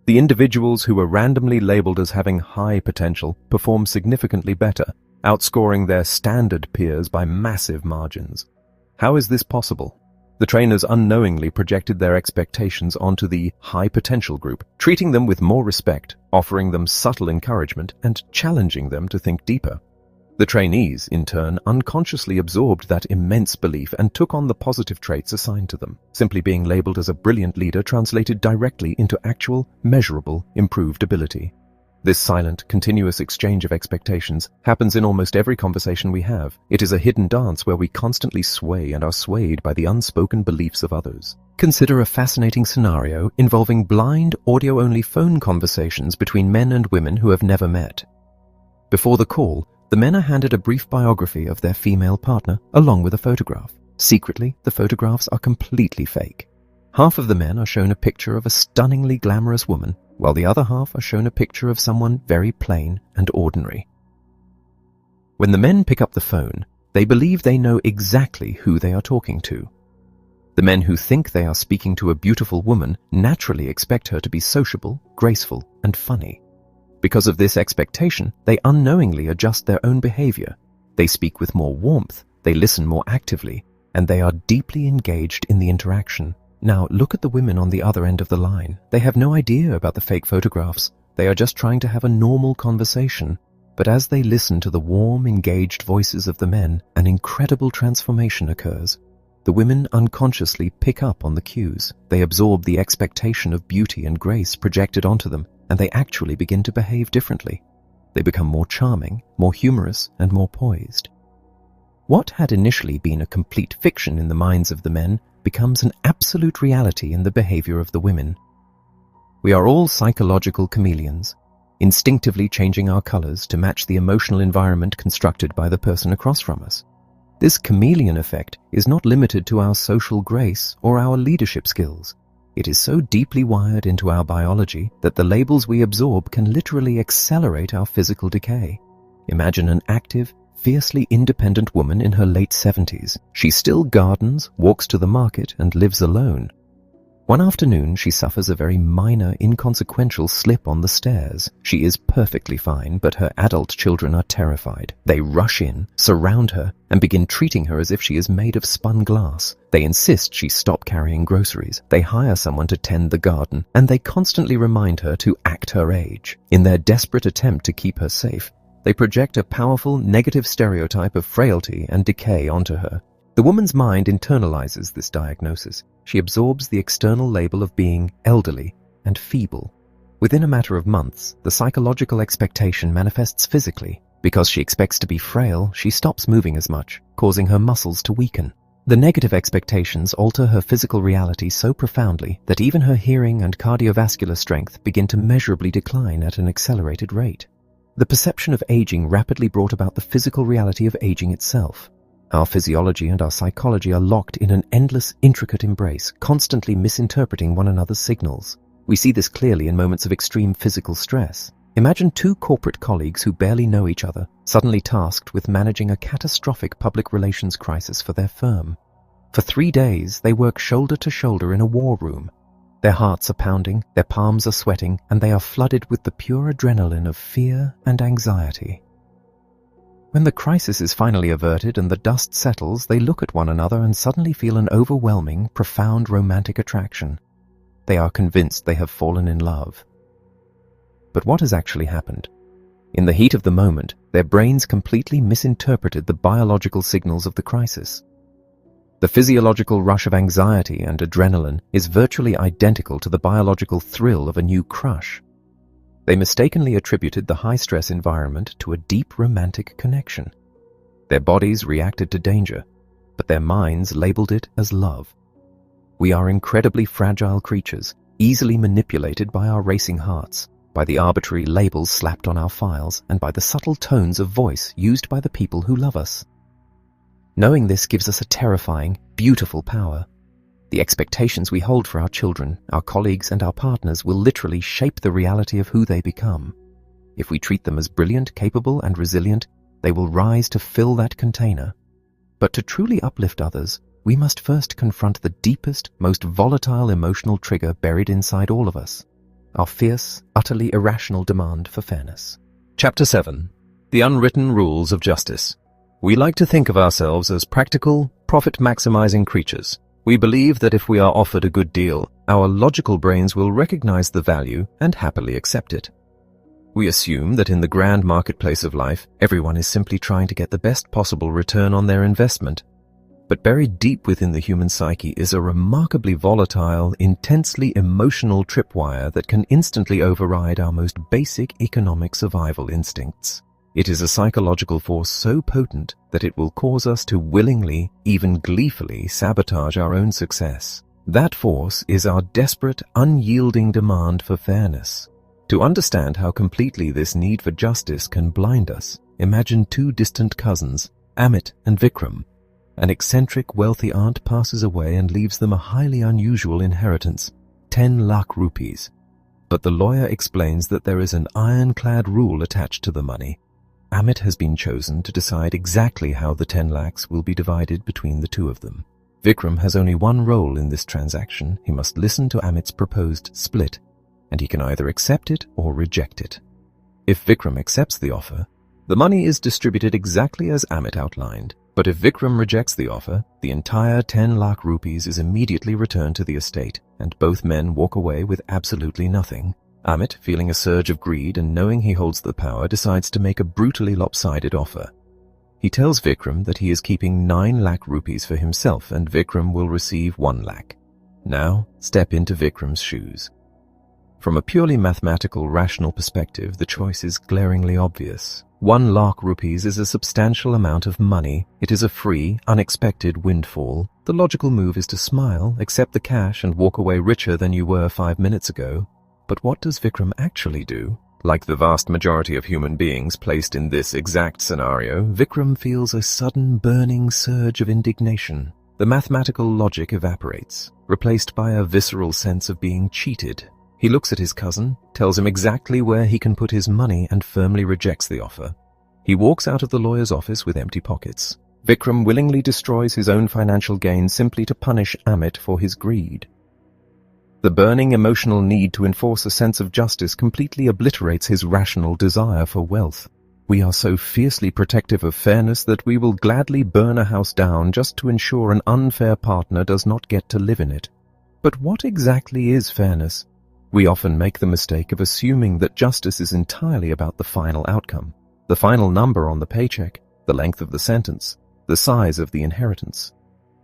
[SPEAKER 2] The individuals who were randomly labeled as having high potential perform significantly better, outscoring their standard peers by massive margins. How is this possible? The trainers unknowingly projected their expectations onto the high potential group, treating them with more respect, offering them subtle encouragement, and challenging them to think deeper. The trainees, in turn, unconsciously absorbed that immense belief and took on the positive traits assigned to them. Simply being labeled as a brilliant leader translated directly into actual, measurable, improved ability. This silent, continuous exchange of expectations happens in almost every conversation we have. It is a hidden dance where we constantly sway and are swayed by the unspoken beliefs of others. Consider a fascinating scenario involving blind, audio-only phone conversations between men and women who have never met. Before the call, the men are handed a brief biography of their female partner, along with a photograph. Secretly, the photographs are completely fake. Half of the men are shown a picture of a stunningly glamorous woman, while the other half are shown a picture of someone very plain and ordinary. When the men pick up the phone, they believe they know exactly who they are talking to. The men who think they are speaking to a beautiful woman naturally expect her to be sociable, graceful, and funny. Because of this expectation, they unknowingly adjust their own behavior. They speak with more warmth, they listen more actively, and they are deeply engaged in the interaction. Now, look at the women on the other end of the line. They have no idea about the fake photographs. They are just trying to have a normal conversation. But as they listen to the warm, engaged voices of the men, an incredible transformation occurs. The women unconsciously pick up on the cues. They absorb the expectation of beauty and grace projected onto them, and they actually begin to behave differently. They become more charming, more humorous, and more poised. What had initially been a complete fiction in the minds of the men becomes an absolute reality in the behavior of the women. We are all psychological chameleons, instinctively changing our colors to match the emotional environment constructed by the person across from us. This chameleon effect is not limited to our social grace or our leadership skills. It is so deeply wired into our biology that the labels we absorb can literally accelerate our physical decay. Imagine an active, fiercely independent woman in her late 70s. She still gardens, walks to the market, and lives alone. One afternoon, she suffers a very minor, inconsequential slip on the stairs. She is perfectly fine, but her adult children are terrified. They rush in, surround her, and begin treating her as if she is made of spun glass. They insist she stop carrying groceries. They hire someone to tend the garden, and they constantly remind her to act her age. In their desperate attempt to keep her safe, they project a powerful, negative stereotype of frailty and decay onto her. The woman's mind internalizes this diagnosis. She absorbs the external label of being elderly and feeble. Within a matter of months, the psychological expectation manifests physically. Because she expects to be frail, she stops moving as much, causing her muscles to weaken. The negative expectations alter her physical reality so profoundly that even her hearing and cardiovascular strength begin to measurably decline at an accelerated rate. The perception of aging rapidly brought about the physical reality of aging itself. Our physiology and our psychology are locked in an endless, intricate embrace, constantly misinterpreting one another's signals. We see this clearly in moments of extreme physical stress. Imagine two corporate colleagues who barely know each other, suddenly tasked with managing a catastrophic public relations crisis for their firm. For 3 days, they work shoulder to shoulder in a war room. Their hearts are pounding, their palms are sweating, and they are flooded with the pure adrenaline of fear and anxiety. When the crisis is finally averted and the dust settles, they look at one another and suddenly feel an overwhelming, profound romantic attraction. They are convinced they have fallen in love. But what has actually happened? In the heat of the moment, their brains completely misinterpreted the biological signals of the crisis. The physiological rush of anxiety and adrenaline is virtually identical to the biological thrill of a new crush. They mistakenly attributed the high-stress environment to a deep romantic connection. Their bodies reacted to danger, but their minds labeled it as love. We are incredibly fragile creatures, easily manipulated by our racing hearts, by the arbitrary labels slapped on our files, and by the subtle tones of voice used by the people who love us. Knowing this gives us a terrifying, beautiful power.
[SPEAKER 1] The expectations we hold for our children, our colleagues, and our partners will literally shape the reality of who they become. If we treat them as brilliant, capable, and resilient, they will rise to fill that container. But to truly uplift others, we must first confront the deepest, most volatile emotional trigger buried inside all of us: our fierce, utterly irrational demand for fairness.
[SPEAKER 2] Chapter 7. The Unwritten Rules of Justice. We like to think of ourselves as practical, profit-maximizing creatures. We believe that if we are offered a good deal, our logical brains will recognize the value and happily accept it. We assume that in the grand marketplace of life, everyone is simply trying to get the best possible return on their investment. But buried deep within the human psyche is a remarkably volatile, intensely emotional tripwire that can instantly override our most basic economic survival instincts. It is a psychological force so potent that it will cause us to willingly, even gleefully, sabotage our own success. That force is our desperate, unyielding demand for fairness. To understand how completely this need for justice can blind us, imagine two distant cousins, Amit and Vikram. An eccentric, wealthy aunt passes away and leaves them a highly unusual inheritance, 10 lakh rupees. But the lawyer explains that there is an ironclad rule attached to the money. Amit has been chosen to decide exactly how the 10 lakhs will be divided between the two of them. Vikram has only one role in this transaction. He must listen to Amit's proposed split, and he can either accept it or reject it. If Vikram accepts the offer, the money is distributed exactly as Amit outlined. But if Vikram rejects the offer, the entire 10 lakh rupees is immediately returned to the estate, and both men walk away with absolutely nothing. Amit, feeling a surge of greed and knowing he holds the power, decides to make a brutally lopsided offer. He tells Vikram that he is keeping 9 lakh rupees for himself and Vikram will receive 1 lakh. Now, step into Vikram's shoes. From a purely mathematical, rational perspective, the choice is glaringly obvious. 1 lakh rupees is a substantial amount of money. It is a free, unexpected windfall. The logical move is to smile, accept the cash, and walk away richer than you were 5 minutes ago. But what does Vikram actually do? Like the vast majority of human beings placed in this exact scenario, Vikram feels a sudden burning surge of indignation. The mathematical logic evaporates, replaced by a visceral sense of being cheated. He looks at his cousin, tells him exactly where he can put his money, and firmly rejects the offer. He walks out of the lawyer's office with empty pockets. Vikram willingly destroys his own financial gain simply to punish Amit for his greed. The burning emotional need to enforce a sense of justice completely obliterates his rational desire for wealth. We are so fiercely protective of fairness that we will gladly burn a house down just to ensure an unfair partner does not get to live in it. But what exactly is fairness? We often make the mistake of assuming that justice is entirely about the final outcome, the final number on the paycheck, the length of the sentence, the size of the inheritance.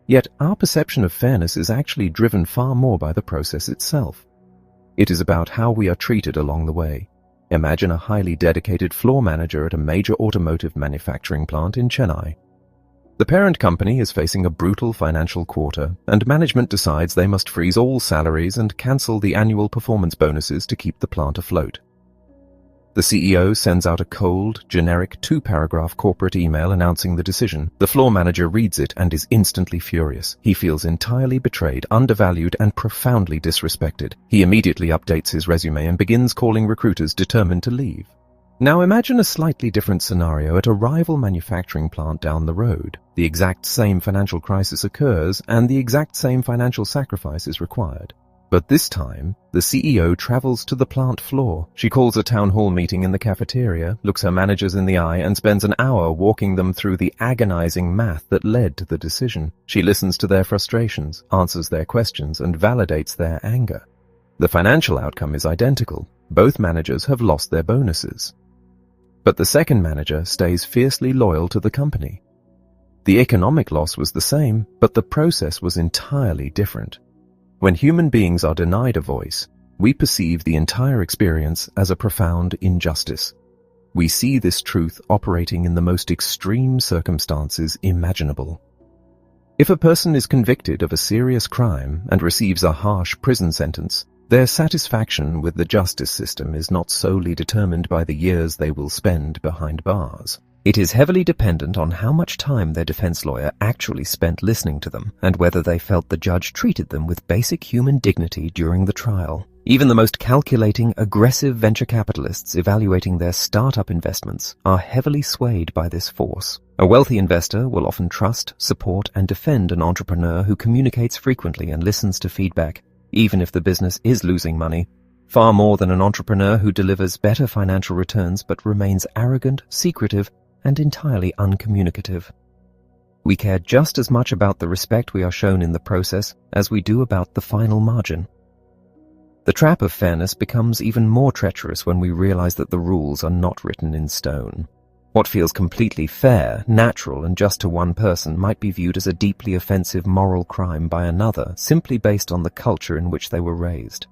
[SPEAKER 2] Yet our perception of fairness is actually driven far more by the process itself. It is about how we are treated along the way. Imagine a highly dedicated floor manager at a major automotive manufacturing plant in Chennai. The parent company is facing a brutal financial quarter, and management decides they must freeze all salaries and cancel the annual performance bonuses to keep the plant afloat. The CEO sends out a cold, generic 2-paragraph corporate email announcing the decision. The floor manager reads it and is instantly furious. He feels entirely betrayed, undervalued, and profoundly disrespected. He immediately updates his resume and begins calling recruiters determined to leave. Now imagine a slightly different scenario at a rival manufacturing plant down the road. The exact same financial crisis occurs, and the exact same financial sacrifice is required. But this time, the CEO travels to the plant floor. She calls a town hall meeting in the cafeteria, looks her managers in the eye, and spends an hour walking them through the agonizing math that led to the decision. She listens to their frustrations, answers their questions, and validates their anger. The financial outcome is identical. Both managers have lost their bonuses. But the second manager stays fiercely loyal to the company. The economic loss was the same, but the process was entirely different. When human beings are denied a voice, we perceive the entire experience as a profound injustice. We see this truth operating in the most extreme circumstances imaginable. If a person is convicted of a serious crime and receives a harsh prison sentence, their satisfaction with the justice system is not solely determined by the years they will spend behind bars.
[SPEAKER 1] It is heavily dependent on how much time their defense lawyer actually spent listening to them and whether they felt the judge treated them with basic human dignity during the trial. Even the most calculating, aggressive venture capitalists evaluating their startup investments are heavily swayed by this force. A wealthy investor will often trust, support, and defend an entrepreneur who communicates frequently and listens to feedback, even if the business is losing money, far more than an entrepreneur who delivers better financial returns but remains arrogant, secretive, and entirely uncommunicative. We care just as much about the respect we are shown in the process as we do about the final margin. The trap of fairness becomes even more treacherous when we realize that the rules are not written in stone. What feels completely fair, natural, and just to one person might be viewed as a deeply offensive moral crime by another simply based on the culture in which they were raised.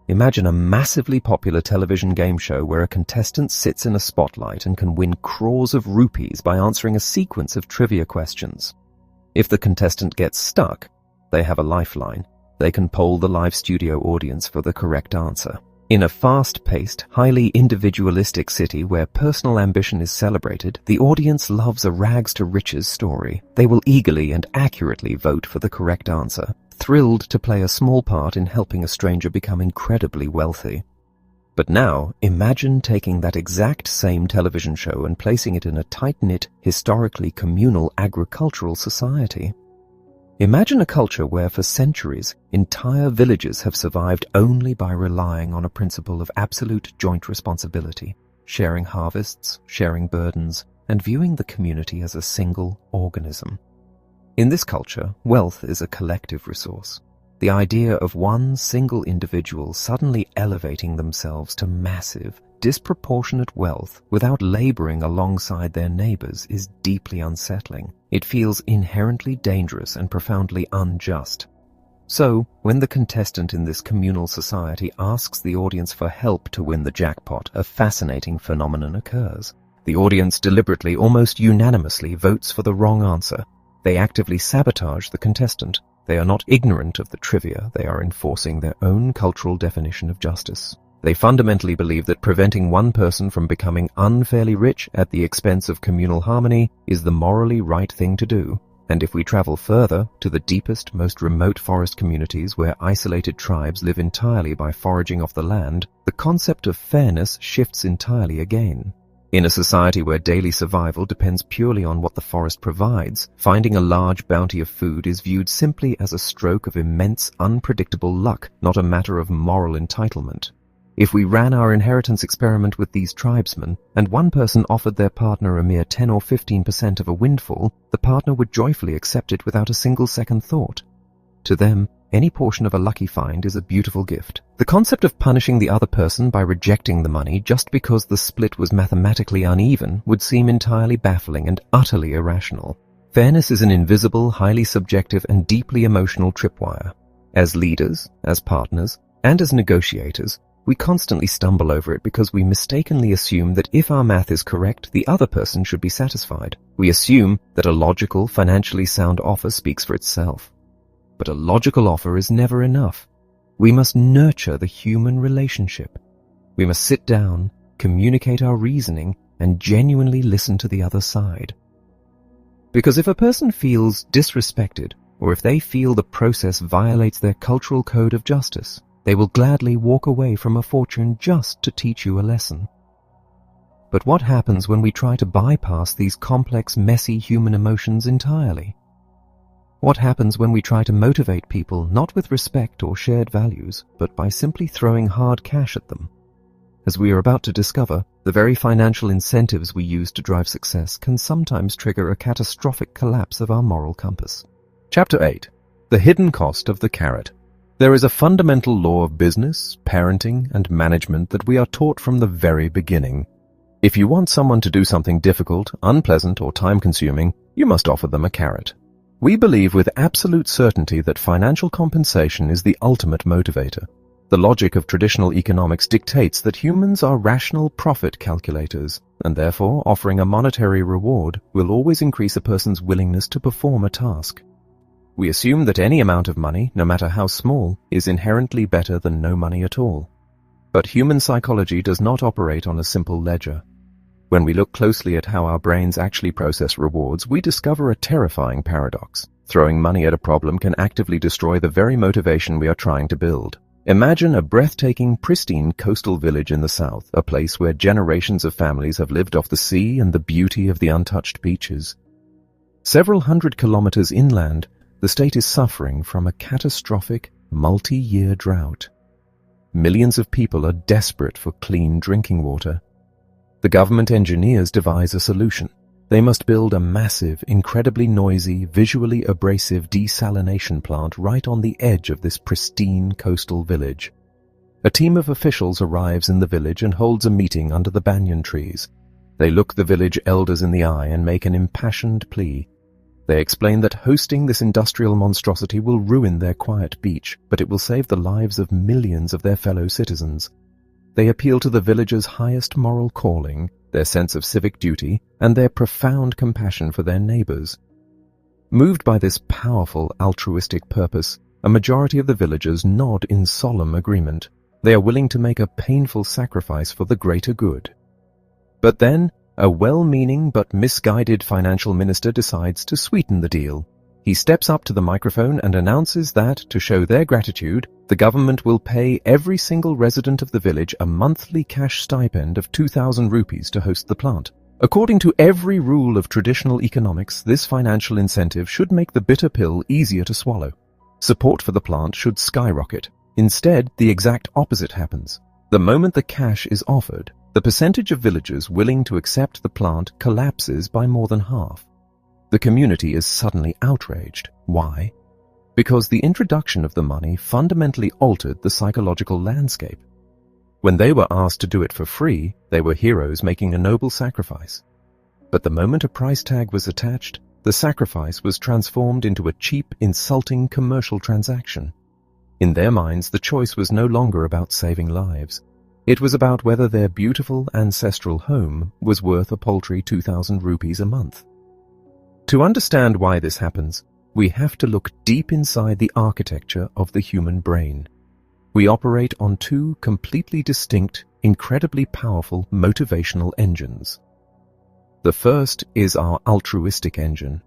[SPEAKER 1] Imagine a massively popular television game show where a contestant sits in a spotlight and can win crores of rupees by answering a sequence of trivia questions. If the contestant gets stuck, they have a lifeline. They can poll the live studio audience for the correct answer. In a fast-paced, highly individualistic city where personal ambition is celebrated, the audience loves a rags-to-riches story. They will eagerly and accurately vote for the correct answer, thrilled to play a small part in helping a stranger become incredibly wealthy. But now, imagine taking that exact same television show and placing it in a tight-knit, historically communal agricultural society. Imagine a culture where for centuries, entire villages have survived only by relying on a principle of absolute joint responsibility, sharing harvests, sharing burdens, and viewing the community as a single organism. In this culture, wealth is a collective resource. The idea of one single individual suddenly elevating themselves to massive, disproportionate wealth without laboring alongside their neighbors is deeply unsettling. It feels inherently dangerous and profoundly unjust. So, when the contestant in this communal society asks the audience for help to win the jackpot, a fascinating phenomenon occurs. The audience deliberately, almost unanimously, votes for the wrong answer. They actively sabotage the contestant. They are not ignorant of the trivia, they are enforcing their own cultural definition of justice. They fundamentally believe that preventing one person from becoming unfairly rich at the expense of communal harmony is the morally right thing to do. And if we travel further to the deepest, most remote forest communities where isolated tribes live entirely by foraging off the land, the concept of fairness shifts entirely again. In a society where daily survival depends purely on what the forest provides, finding a large bounty of food is viewed simply as a stroke of immense, unpredictable luck, not a matter of moral entitlement. If we ran our inheritance experiment with these tribesmen, and one person offered their partner a mere 10 or 15% of a windfall, the partner would joyfully accept it without a single second thought. To them, any portion of a lucky find is a beautiful gift. The concept of punishing the other person by rejecting the money just because the split was mathematically uneven would seem entirely baffling and utterly irrational. Fairness is an invisible, highly subjective, and deeply emotional tripwire. As leaders, as partners, and as negotiators, we constantly stumble over it because we mistakenly assume that if our math is correct, the other person should be satisfied. We assume that a logical, financially sound offer speaks for itself. But a logical offer is never enough. We must nurture the human relationship. We must sit down, communicate our reasoning, and genuinely listen to the other side. Because if a person feels disrespected, or if they feel the process violates their cultural code of justice, they will gladly walk away from a fortune just to teach you a lesson. But what happens when we try to bypass these complex, messy human emotions entirely? What happens when we try to motivate people not with respect or shared values, but by simply throwing hard cash at them? As we are about to discover, the very financial incentives we use to drive success can sometimes trigger a catastrophic collapse of our moral compass.
[SPEAKER 2] Chapter 8. The Hidden Cost of the Carrot. There is a fundamental law of business, parenting, and management that we are taught from the very beginning. If you want someone to do something difficult, unpleasant, or time-consuming, you must offer them a carrot. We believe with absolute certainty that financial compensation is the ultimate motivator. The logic of traditional economics dictates that humans are rational profit calculators, and therefore offering a monetary reward will always increase a person's willingness to perform a task. We assume that any amount of money, no matter how small, is inherently better than no money at all. But human psychology does not operate on a simple ledger. When we look closely at how our brains actually process rewards, we discover a terrifying paradox. Throwing money at a problem can actively destroy the very motivation we are trying to build. Imagine a breathtaking, pristine coastal village in the south, a place where generations of families have lived off the sea and the beauty of the untouched beaches. Several hundred kilometers inland, the state is suffering from a catastrophic, multi-year drought. Millions of people are desperate for clean drinking water. The government engineers devise a solution. They must build a massive, incredibly noisy, visually abrasive desalination plant right on the edge of this pristine coastal village. A team of officials arrives in the village and holds a meeting under the banyan trees. They look the village elders in the eye and make an impassioned plea. They explain that hosting this industrial monstrosity will ruin their quiet beach, but it will save the lives of millions of their fellow citizens. They appeal to the villagers' highest moral calling, their sense of civic duty, and their profound compassion for their neighbors. Moved by this powerful altruistic purpose, a majority of the villagers nod in solemn agreement. They are willing to make a painful sacrifice for the greater good. But then, a well-meaning but misguided financial minister decides to sweeten the deal. He steps up to the microphone and announces that, to show their gratitude, the government will pay every single resident of the village a monthly cash stipend of 2,000 rupees to host the plant. According to every rule of traditional economics, this financial incentive should make the bitter pill easier to swallow. Support for the plant should skyrocket. Instead, the exact opposite happens. The moment the cash is offered, the percentage of villagers willing to accept the plant collapses by more than half. The community is suddenly outraged. Why? Because the introduction of the money fundamentally altered the psychological landscape. When they were asked to do it for free, they were heroes making a noble sacrifice. But the moment a price tag was attached, the sacrifice was transformed into a cheap, insulting commercial transaction. In their minds, the choice was no longer about saving lives. It was about whether their beautiful ancestral home was worth a paltry 2,000 rupees a month. To understand why this happens, we have to look deep inside the architecture of the human brain. We operate on two completely distinct, incredibly powerful motivational engines. The first is our altruistic engine.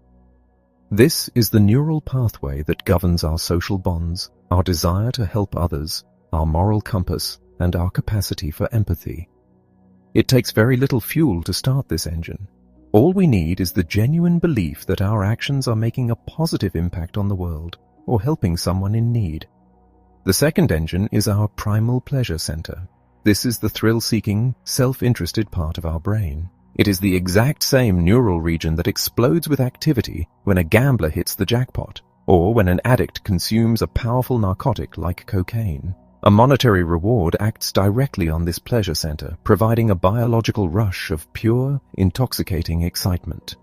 [SPEAKER 2] This is the neural pathway that governs our social bonds, our desire to help others, our moral compass, and our capacity for empathy. It takes very little fuel to start this engine. All we need is the genuine belief that our actions are making a positive impact on the world or helping someone in need. The second engine is our primal pleasure center. This is the thrill-seeking, self-interested part of our brain. It is the exact same neural region that explodes with activity when a gambler hits the jackpot, or when an addict consumes a powerful narcotic like cocaine. A monetary reward acts directly on this pleasure center, providing a biological rush of pure, intoxicating excitement.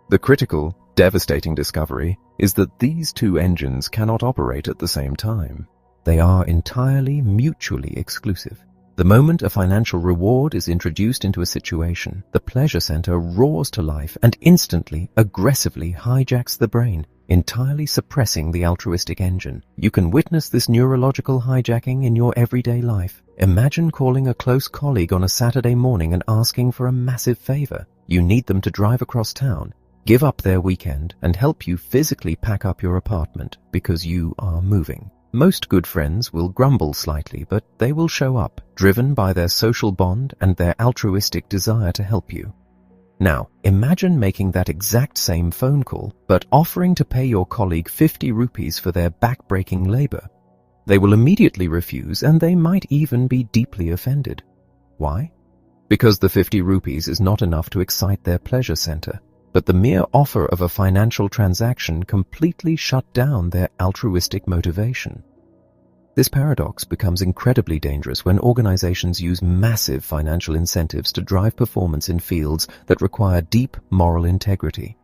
[SPEAKER 2] The critical, devastating discovery is that these two engines cannot operate at the same time. They are entirely mutually exclusive. The moment a financial reward is introduced into a situation, the pleasure center roars to life and instantly, aggressively hijacks the brain, entirely suppressing the altruistic engine. You can witness this neurological hijacking in your everyday life. Imagine calling a close colleague on a Saturday morning and asking for a massive favor. You need them to drive across town, give up their weekend, and help you physically pack up your apartment because you are moving. Most good friends will grumble slightly, but they will show up, driven by their social bond and their altruistic desire to help you. Now, imagine making that exact same phone call, but offering to pay your colleague 50 rupees for their back-breaking labor. They will immediately refuse, and they might even be deeply offended. Why? Because the 50 rupees is not enough to excite their pleasure center, but the mere offer of a financial transaction completely shut down their altruistic motivation. This paradox becomes incredibly dangerous when organizations use massive financial incentives to drive performance in fields that require deep moral integrity.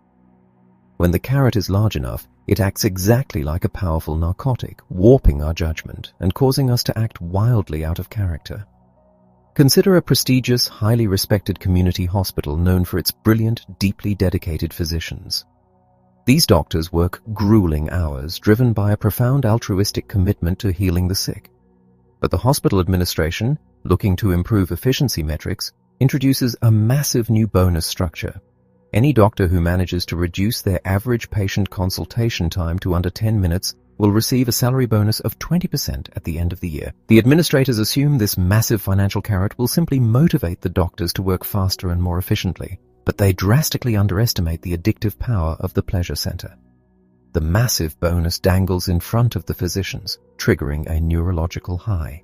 [SPEAKER 2] When the carrot is large enough, it acts exactly like a powerful narcotic, warping our judgment and causing us to act wildly out of character. Consider a prestigious, highly respected community hospital known for its brilliant, deeply dedicated physicians. These doctors work grueling hours, driven by a profound altruistic commitment to healing the sick. But the hospital administration, looking to improve efficiency metrics,
[SPEAKER 1] introduces a massive new bonus structure. Any doctor who manages to reduce their average patient consultation time to under 10 minutes will receive a salary bonus of 20% at the end of the year. The administrators assume this massive financial carrot will simply motivate the doctors to work faster and more efficiently, but they drastically underestimate the addictive power of the pleasure center. The massive bonus dangles in front of the physicians, triggering a neurological high.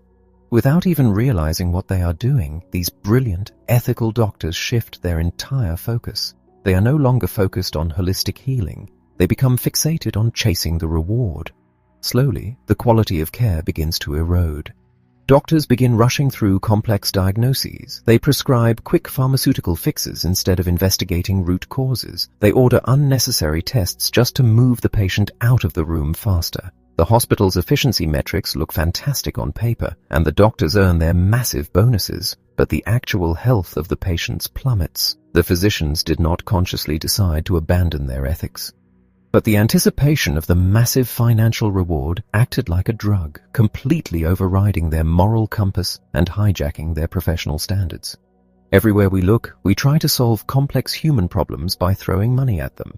[SPEAKER 1] Without even realizing what they are doing, these brilliant, ethical doctors shift their entire focus. They are no longer focused on holistic healing. They become fixated on chasing the reward. Slowly, the quality of care begins to erode. Doctors begin rushing through complex diagnoses. They prescribe quick pharmaceutical fixes instead of investigating root causes. They order unnecessary tests just to move the patient out of the room faster. The hospital's efficiency metrics look fantastic on paper, and the doctors earn their massive bonuses, but the actual health of the patients plummets. The physicians did not consciously decide to abandon their ethics. But the anticipation of the massive financial reward acted like a drug, completely overriding their moral compass and hijacking their professional standards. Everywhere we look, we try to solve complex human problems by throwing money at them.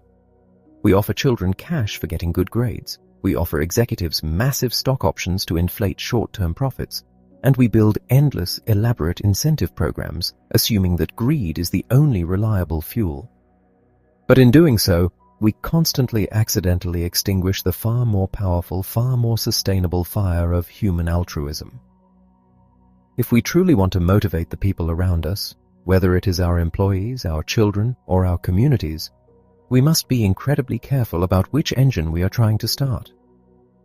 [SPEAKER 1] We offer children cash for getting good grades. We offer executives massive stock options to inflate short-term profits. And we build endless, elaborate incentive programs, assuming that greed is the only reliable fuel. But in doing so, we constantly accidentally extinguish the far more powerful, far more sustainable fire of human altruism. If we truly want to motivate the people around us, whether it is our employees, our children, or our communities, we must be incredibly careful about which engine we are trying to start.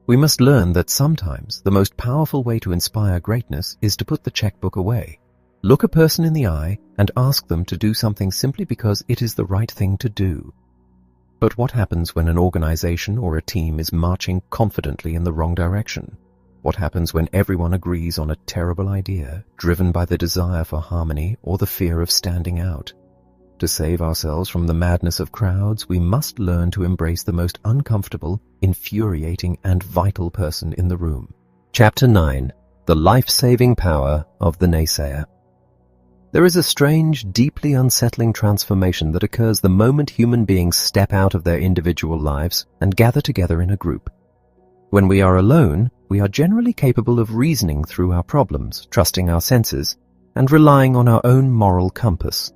[SPEAKER 1] We must learn that sometimes the most powerful way to inspire greatness is to put the checkbook away. Look a person in the eye and ask them to do something simply because it is the right thing to do. But what happens when an organization or a team is marching confidently in the wrong direction? What happens when everyone agrees on a terrible idea, driven by the desire for harmony or the fear of standing out? To save ourselves from the madness of crowds, we must learn to embrace the most uncomfortable, infuriating, and vital person in the room. Chapter 9. The Life-Saving Power of the Naysayer. There is a strange, deeply unsettling transformation that occurs the moment human beings step out of their individual lives and gather together in a group. When we are alone, we are generally capable of reasoning through our problems, trusting our senses, and relying on our own moral compass.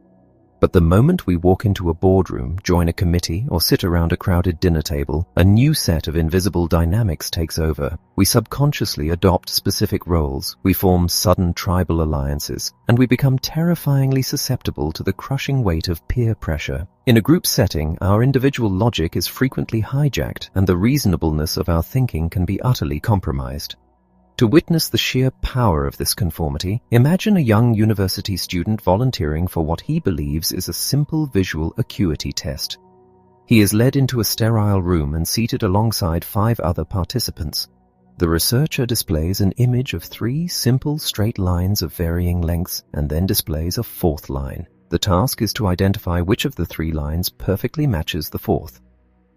[SPEAKER 1] But the moment we walk into a boardroom, join a committee, or sit around a crowded dinner table, a new set of invisible dynamics takes over. We subconsciously adopt specific roles, we form sudden tribal alliances, and we become terrifyingly susceptible to the crushing weight of peer pressure. In a group setting, our individual logic is frequently hijacked, and the reasonableness of our thinking can be utterly compromised. To witness the sheer power of this conformity, imagine a young university student volunteering for what he believes is a simple visual acuity test. He is led into a sterile room and seated alongside 5 other participants. The researcher displays an image of 3 simple straight lines of varying lengths and then displays a 4th line. The task is to identify which of the 3 lines perfectly matches the 4th.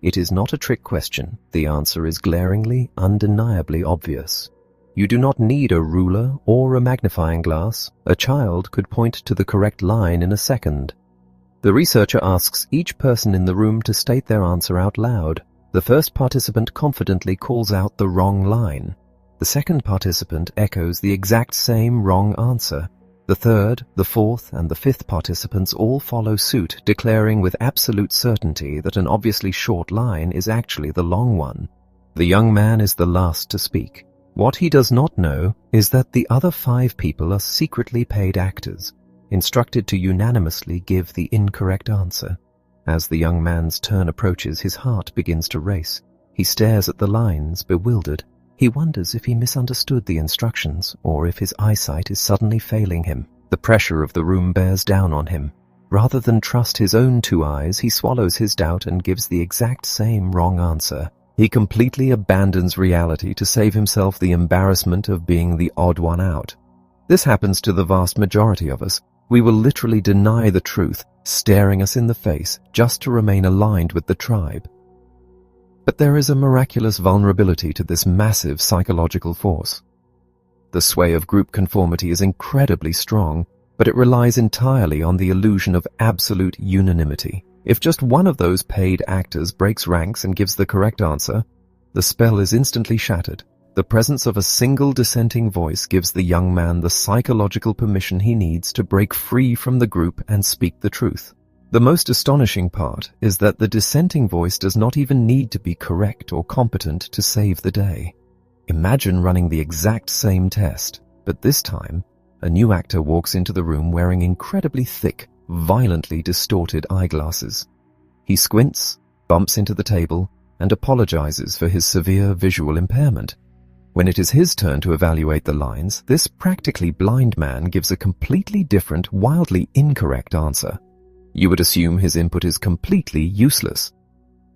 [SPEAKER 1] It is not a trick question. The answer is glaringly, undeniably obvious. You do not need a ruler or a magnifying glass. A child could point to the correct line in a second. The researcher asks each person in the room to state their answer out loud. The first participant confidently calls out the wrong line. The second participant echoes the exact same wrong answer. The third, the fourth, and the 5th participants all follow suit, declaring with absolute certainty that an obviously short line is actually the long one. The young man is the last to speak. What he does not know is that the other 5 people are secretly paid actors, instructed to unanimously give the incorrect answer. As the young man's turn approaches, his heart begins to race. He stares at the lines, bewildered. He wonders if he misunderstood the instructions, or if his eyesight is suddenly failing him. The pressure of the room bears down on him. Rather than trust his own 2 eyes, he swallows his doubt and gives the exact same wrong answer. He completely abandons reality to save himself the embarrassment of being the odd one out. This happens to the vast majority of us. We will literally deny the truth, staring us in the face, just to remain aligned with the tribe. But there is a miraculous vulnerability to this massive psychological force. The sway of group conformity is incredibly strong, but it relies entirely on the illusion of absolute unanimity. If just one of those paid actors breaks ranks and gives the correct answer, the spell is instantly shattered. The presence of a single dissenting voice gives the young man the psychological permission he needs to break free from the group and speak the truth. The most astonishing part is that the dissenting voice does not even need to be correct or competent to save the day. Imagine running the exact same test, but this time, a new actor walks into the room wearing incredibly thick, violently distorted eyeglasses. He squints, bumps into the table, and apologizes for his severe visual impairment. When it is his turn to evaluate the lines, this practically blind man gives a completely different, wildly incorrect answer. You would assume his input is completely useless.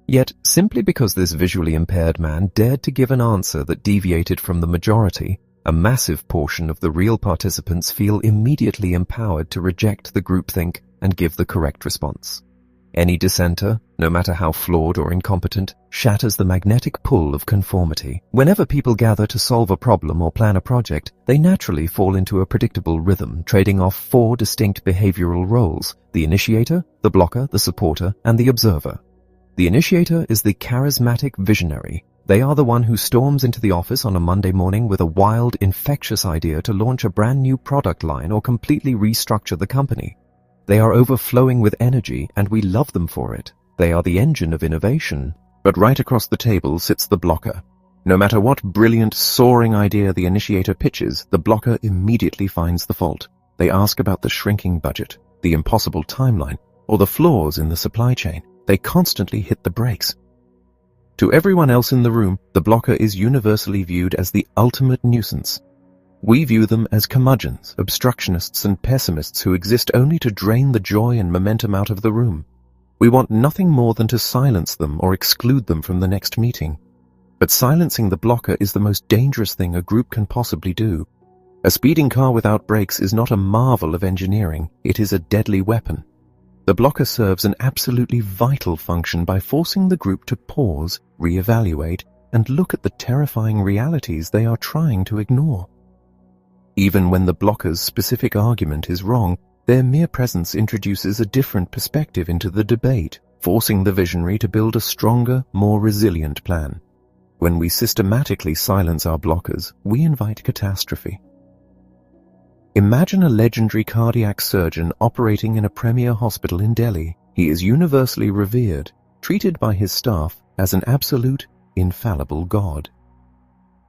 [SPEAKER 1] Yet, simply because this visually impaired man dared to give an answer that deviated from the majority, a massive portion of the real participants feel immediately empowered to reject the groupthink and give the correct response. Any dissenter, no matter how flawed or incompetent, shatters the magnetic pull of conformity. Whenever people gather to solve a problem or plan a project, they naturally fall into a predictable rhythm, trading off 4 distinct behavioral roles: the initiator, the blocker, the supporter, and the observer. The initiator is the charismatic visionary. They are the one who storms into the office on a Monday morning with a wild, infectious idea to launch a brand new product line or completely restructure the company. They are overflowing with energy, and we love them for it. They are the engine of innovation. But right across the table sits the blocker. No matter what brilliant, soaring idea the initiator pitches, the blocker immediately finds the fault. They ask about the shrinking budget, the impossible timeline, or the flaws in the supply chain. They constantly hit the brakes. To everyone else in the room, the blocker is universally viewed as the ultimate nuisance. We view them as curmudgeons, obstructionists, and pessimists who exist only to drain the joy and momentum out of the room. We want nothing more than to silence them or exclude them from the next meeting. But silencing the blocker is the most dangerous thing a group can possibly do. A speeding car without brakes is not a marvel of engineering, it is a deadly weapon. The blocker serves an absolutely vital function by forcing the group to pause, reevaluate, and look at the terrifying realities they are trying to ignore. Even when the blocker's specific argument is wrong, their mere presence introduces a different perspective into the debate, forcing the visionary to build a stronger, more resilient plan. When we systematically silence our blockers, we invite catastrophe. Imagine a legendary cardiac surgeon operating in a premier hospital in Delhi. He is universally revered, treated by his staff as an absolute, infallible god.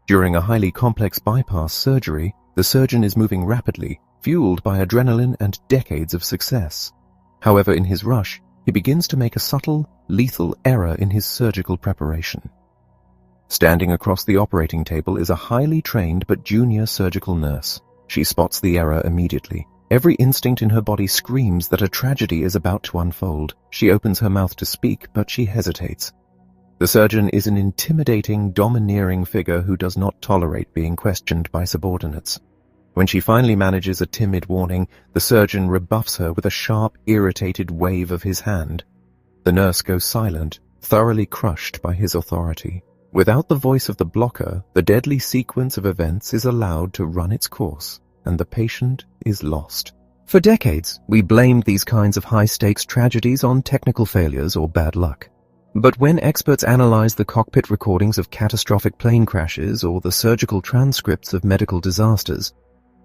[SPEAKER 1] During a highly complex bypass surgery, the surgeon is moving rapidly, fueled by adrenaline and decades of success. However, in his rush, he begins to make a subtle, lethal error in his surgical preparation. Standing across the operating table is a highly trained but junior surgical nurse. She spots the error immediately. Every instinct in her body screams that a tragedy is about to unfold. She opens her mouth to speak, but she hesitates. The surgeon is an intimidating, domineering figure who does not tolerate being questioned by subordinates. When she finally manages a timid warning, the surgeon rebuffs her with a sharp, irritated wave of his hand. The nurse goes silent, thoroughly crushed by his authority. Without the voice of the blocker, the deadly sequence of events is allowed to run its course, and the patient is lost. For decades, we blamed these kinds of high-stakes tragedies on technical failures or bad luck. But when experts analyzed the cockpit recordings of catastrophic plane crashes or the surgical transcripts of medical disasters,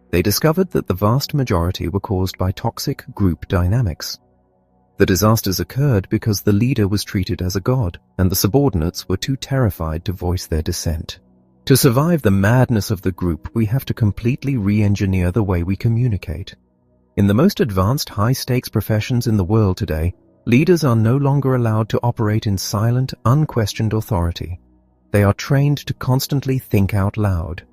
[SPEAKER 1] they discovered that the vast majority were caused by toxic group dynamics. The disasters occurred because the leader was treated as a god, and the subordinates were too terrified to voice their dissent. To survive the madness of the group, we have to completely re-engineer the way we communicate. In the most advanced high-stakes professions in the world today, leaders are no longer allowed to operate in silent, unquestioned authority. They are trained to constantly think out loud.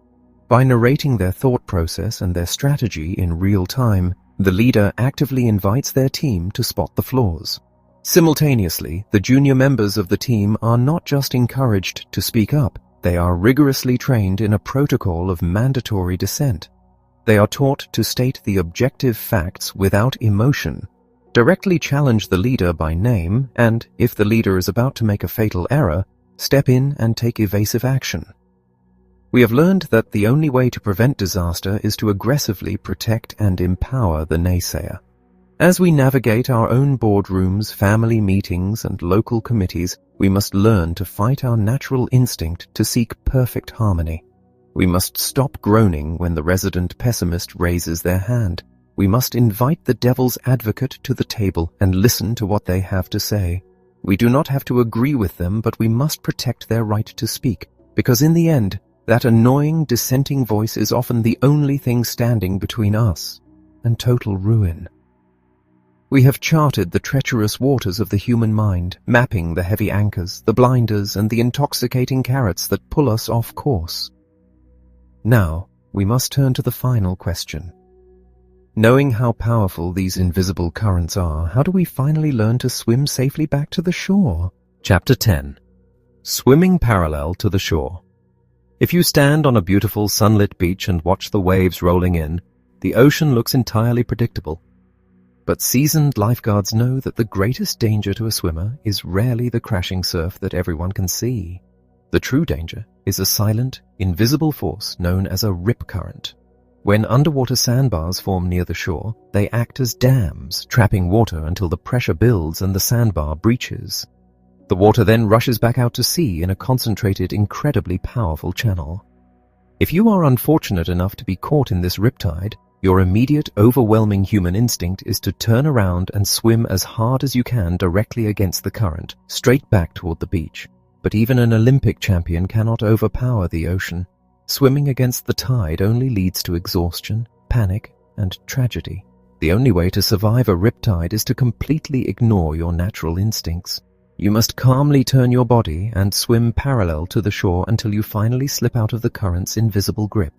[SPEAKER 1] By narrating their thought process and their strategy in real time, the leader actively invites their team to spot the flaws. Simultaneously, the junior members of the team are not just encouraged to speak up, they are rigorously trained in a protocol of mandatory dissent. They are taught to state the objective facts without emotion, directly challenge the leader by name, and, if the leader is about to make a fatal error, step in and take evasive action. We have learned that the only way to prevent disaster is to aggressively protect and empower the naysayer. As we navigate our own boardrooms, family meetings, and local committees, we must learn to fight our natural instinct to seek perfect harmony. We must stop groaning when the resident pessimist raises their hand. We must invite the devil's advocate to the table and listen to what they have to say. We do not have to agree with them, but we must protect their right to speak, because in the end, that annoying dissenting voice is often the only thing standing between us and total ruin. We have charted the treacherous waters of the human mind, mapping the heavy anchors, the blinders, and the intoxicating carrots that pull us off course. Now, we must turn to the final question. Knowing how powerful these invisible currents are, how do we finally learn to swim safely back to the shore? Chapter 10. Swimming parallel to the shore. If you stand on a beautiful sunlit beach and watch the waves rolling in, the ocean looks entirely predictable. But seasoned lifeguards know that the greatest danger to a swimmer is rarely the crashing surf that everyone can see. The true danger is a silent, invisible force known as a rip current. When underwater sandbars form near the shore, they act as dams, trapping water until the pressure builds and the sandbar breaches. The water then rushes back out to sea in a concentrated, incredibly powerful channel. If you are unfortunate enough to be caught in this riptide, your immediate, overwhelming human instinct is to turn around and swim as hard as you can directly against the current, straight back toward the beach. But even an Olympic champion cannot overpower the ocean. Swimming against the tide only leads to exhaustion, panic, and tragedy. The only way to survive a riptide is to completely ignore your natural instincts. You must calmly turn your body and swim parallel to the shore until you finally slip out of the current's invisible grip.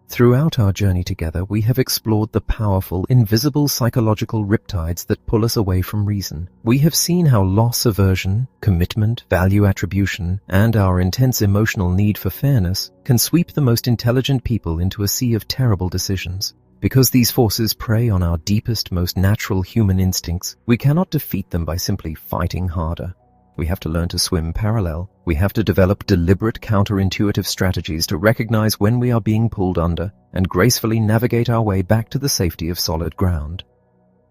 [SPEAKER 1] Throughout our journey together, we have explored the powerful, invisible psychological riptides that pull us away from reason. We have seen how loss aversion, commitment, value attribution, and our intense emotional need for fairness can sweep the most intelligent people into a sea of terrible decisions. Because these forces prey on our deepest, most natural human instincts, we cannot defeat them by simply fighting harder. We have to learn to swim parallel. We have to develop deliberate counterintuitive strategies to recognize when we are being pulled under and gracefully navigate our way back to the safety of solid ground.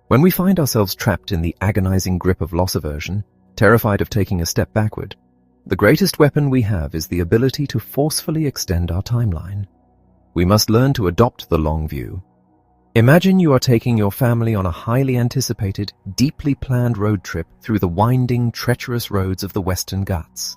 [SPEAKER 1] When we find ourselves trapped in the agonizing grip of loss aversion, terrified of taking a step backward, the greatest weapon we have is the ability to forcefully extend our timeline. We must learn to adopt the long view. Imagine you are taking your family on a highly anticipated, deeply planned road trip through the winding, treacherous roads of the Western Ghats.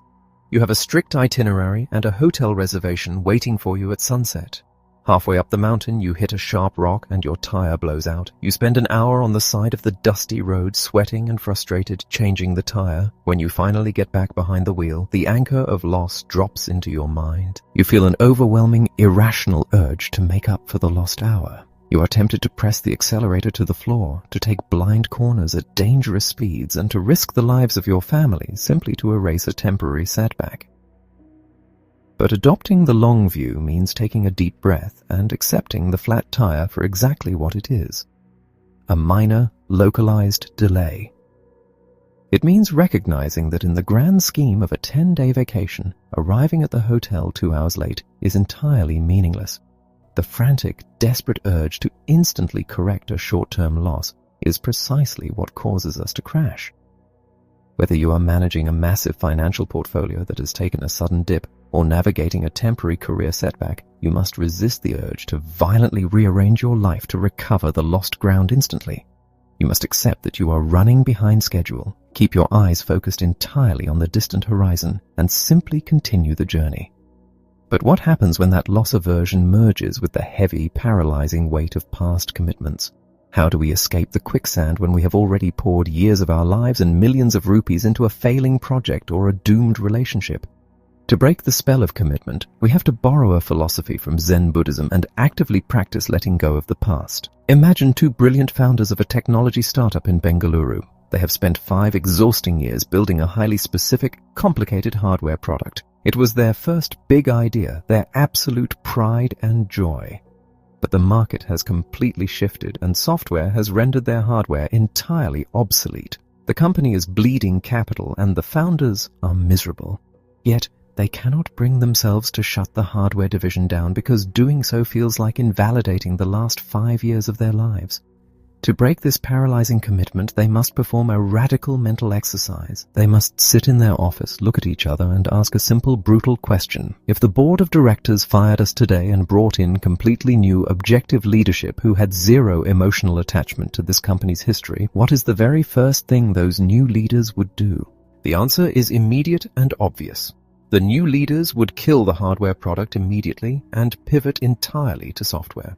[SPEAKER 1] You have a strict itinerary and a hotel reservation waiting for you at sunset. Halfway up the mountain, you hit a sharp rock and your tire blows out. You spend an hour on the side of the dusty road, sweating and frustrated, changing the tire. When you finally get back behind the wheel, the anchor of loss drops into your mind. You feel an overwhelming, irrational urge to make up for the lost hour. You are tempted to press the accelerator to the floor, to take blind corners at dangerous speeds, and to risk the lives of your family simply to erase a temporary setback. But adopting the long view means taking a deep breath and accepting the flat tire for exactly what it is: a minor, localized delay. It means recognizing that in the grand scheme of a 10-day vacation, arriving at the hotel 2 hours late is entirely meaningless. The frantic, desperate urge to instantly correct a short-term loss is precisely what causes us to crash. Whether you are managing a massive financial portfolio that has taken a sudden dip or navigating a temporary career setback, you must resist the urge to violently rearrange your life to recover the lost ground instantly. You must accept that you are running behind schedule, keep your eyes focused entirely on the distant horizon, and simply continue the journey. But what happens when that loss aversion merges with the heavy, paralyzing weight of past commitments? How do we escape the quicksand when we have already poured years of our lives and millions of rupees into a failing project or a doomed relationship? To break the spell of commitment, we have to borrow a philosophy from Zen Buddhism and actively practice letting go of the past. Imagine two brilliant founders of a technology startup in Bengaluru. They have spent 5 exhausting years building a highly specific, complicated hardware product. It was their first big idea, their absolute pride and joy. But the market has completely shifted and software has rendered their hardware entirely obsolete. The company is bleeding capital and the founders are miserable. Yet, they cannot bring themselves to shut the hardware division down because doing so feels like invalidating the last 5 years of their lives. To break this paralyzing commitment, they must perform a radical mental exercise. They must sit in their office, look at each other, and ask a simple, brutal question. If the board of directors fired us today and brought in completely new, objective leadership who had zero emotional attachment to this company's history, what is the very first thing those new leaders would do? The answer is immediate and obvious. The new leaders would kill the hardware product immediately and pivot entirely to software.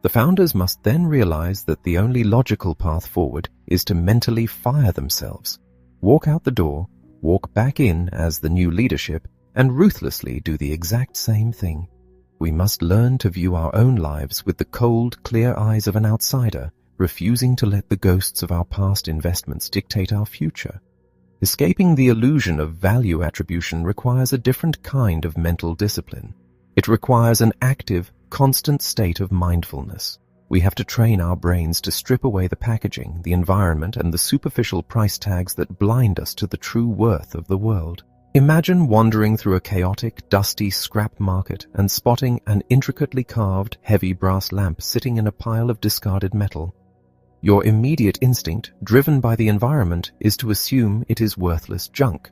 [SPEAKER 1] The founders must then realize that the only logical path forward is to mentally fire themselves, walk out the door, walk back in as the new leadership, and ruthlessly do the exact same thing. We must learn to view our own lives with the cold, clear eyes of an outsider, refusing to let the ghosts of our past investments dictate our future. Escaping the illusion of value attribution requires a different kind of mental discipline. It requires an active, constant state of mindfulness. We have to train our brains to strip away the packaging, the environment, and the superficial price tags that blind us to the true worth of the world. Imagine wandering through a chaotic, dusty scrap market and spotting an intricately carved, heavy brass lamp sitting in a pile of discarded metal. Your immediate instinct, driven by the environment, is to assume it is worthless junk.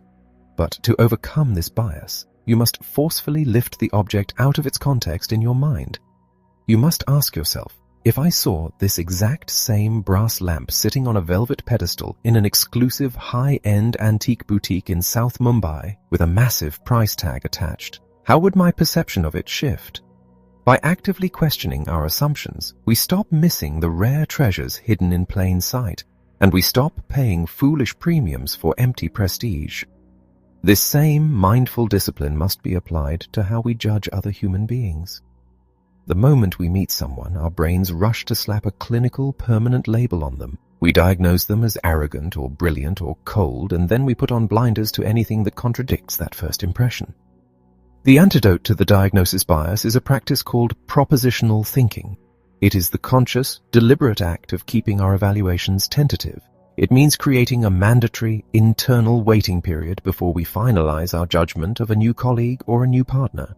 [SPEAKER 1] But to overcome this bias, you must forcefully lift the object out of its context in your mind. You must ask yourself, if I saw this exact same brass lamp sitting on a velvet pedestal in an exclusive high-end antique boutique in South Mumbai with a massive price tag attached, how would my perception of it shift? By actively questioning our assumptions, we stop missing the rare treasures hidden in plain sight, and we stop paying foolish premiums for empty prestige. This same mindful discipline must be applied to how we judge other human beings. The moment we meet someone, our brains rush to slap a clinical, permanent label on them. We diagnose them as arrogant or brilliant or cold, and then we put on blinders to anything that contradicts that first impression. The antidote to the diagnosis bias is a practice called propositional thinking. It is the conscious, deliberate act of keeping our evaluations tentative. It means creating a mandatory, internal waiting period before we finalize our judgment of a new colleague or a new partner.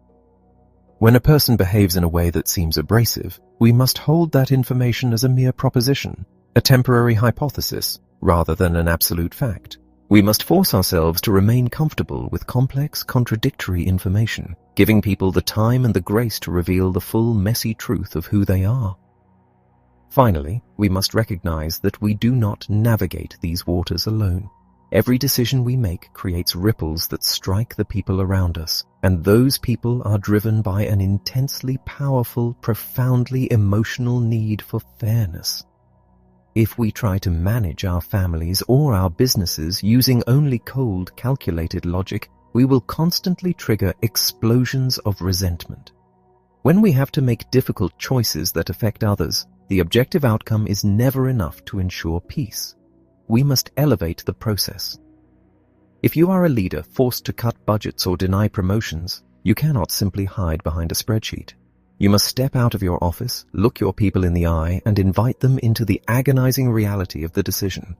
[SPEAKER 1] When a person behaves in a way that seems abrasive, we must hold that information as a mere proposition, a temporary hypothesis, rather than an absolute fact. We must force ourselves to remain comfortable with complex, contradictory information, giving people the time and the grace to reveal the full, messy truth of who they are. Finally, we must recognize that we do not navigate these waters alone. Every decision we make creates ripples that strike the people around us, and those people are driven by an intensely powerful, profoundly emotional need for fairness. If we try to manage our families or our businesses using only cold, calculated logic, we will constantly trigger explosions of resentment. When we have to make difficult choices that affect others, the objective outcome is never enough to ensure peace. We must elevate the process. If you are a leader forced to cut budgets or deny promotions, you cannot simply hide behind a spreadsheet. You must step out of your office, look your people in the eye, and invite them into the agonizing reality of the decision.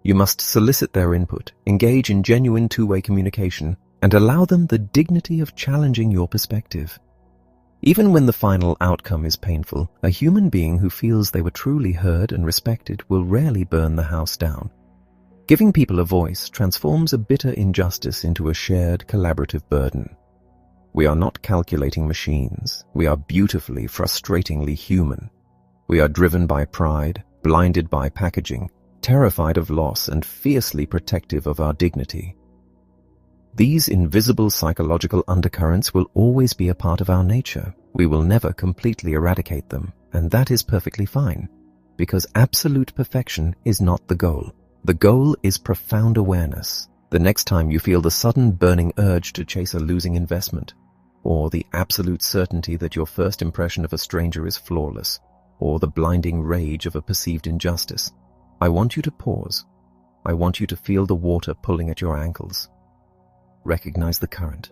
[SPEAKER 1] You must solicit their input, engage in genuine two-way communication, and allow them the dignity of challenging your perspective. Even when the final outcome is painful, a human being who feels they were truly heard and respected will rarely burn the house down. Giving people a voice transforms a bitter injustice into a shared, collaborative burden. We are not calculating machines. We are beautifully, frustratingly human. We are driven by pride, blinded by packaging, terrified of loss, and fiercely protective of our dignity. These invisible psychological undercurrents will always be a part of our nature. We will never completely eradicate them, and that is perfectly fine, because absolute perfection is not the goal. The goal is profound awareness. The next time you feel the sudden burning urge to chase a losing investment, or the absolute certainty that your first impression of a stranger is flawless, or the blinding rage of a perceived injustice, I want you to pause. I want you to feel the water pulling at your ankles. Recognize the current.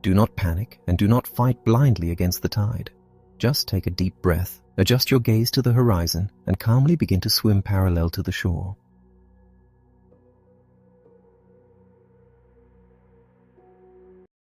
[SPEAKER 1] Do not panic and do not fight blindly against the tide. Just take a deep breath, adjust your gaze to the horizon, and calmly begin to swim parallel to the shore.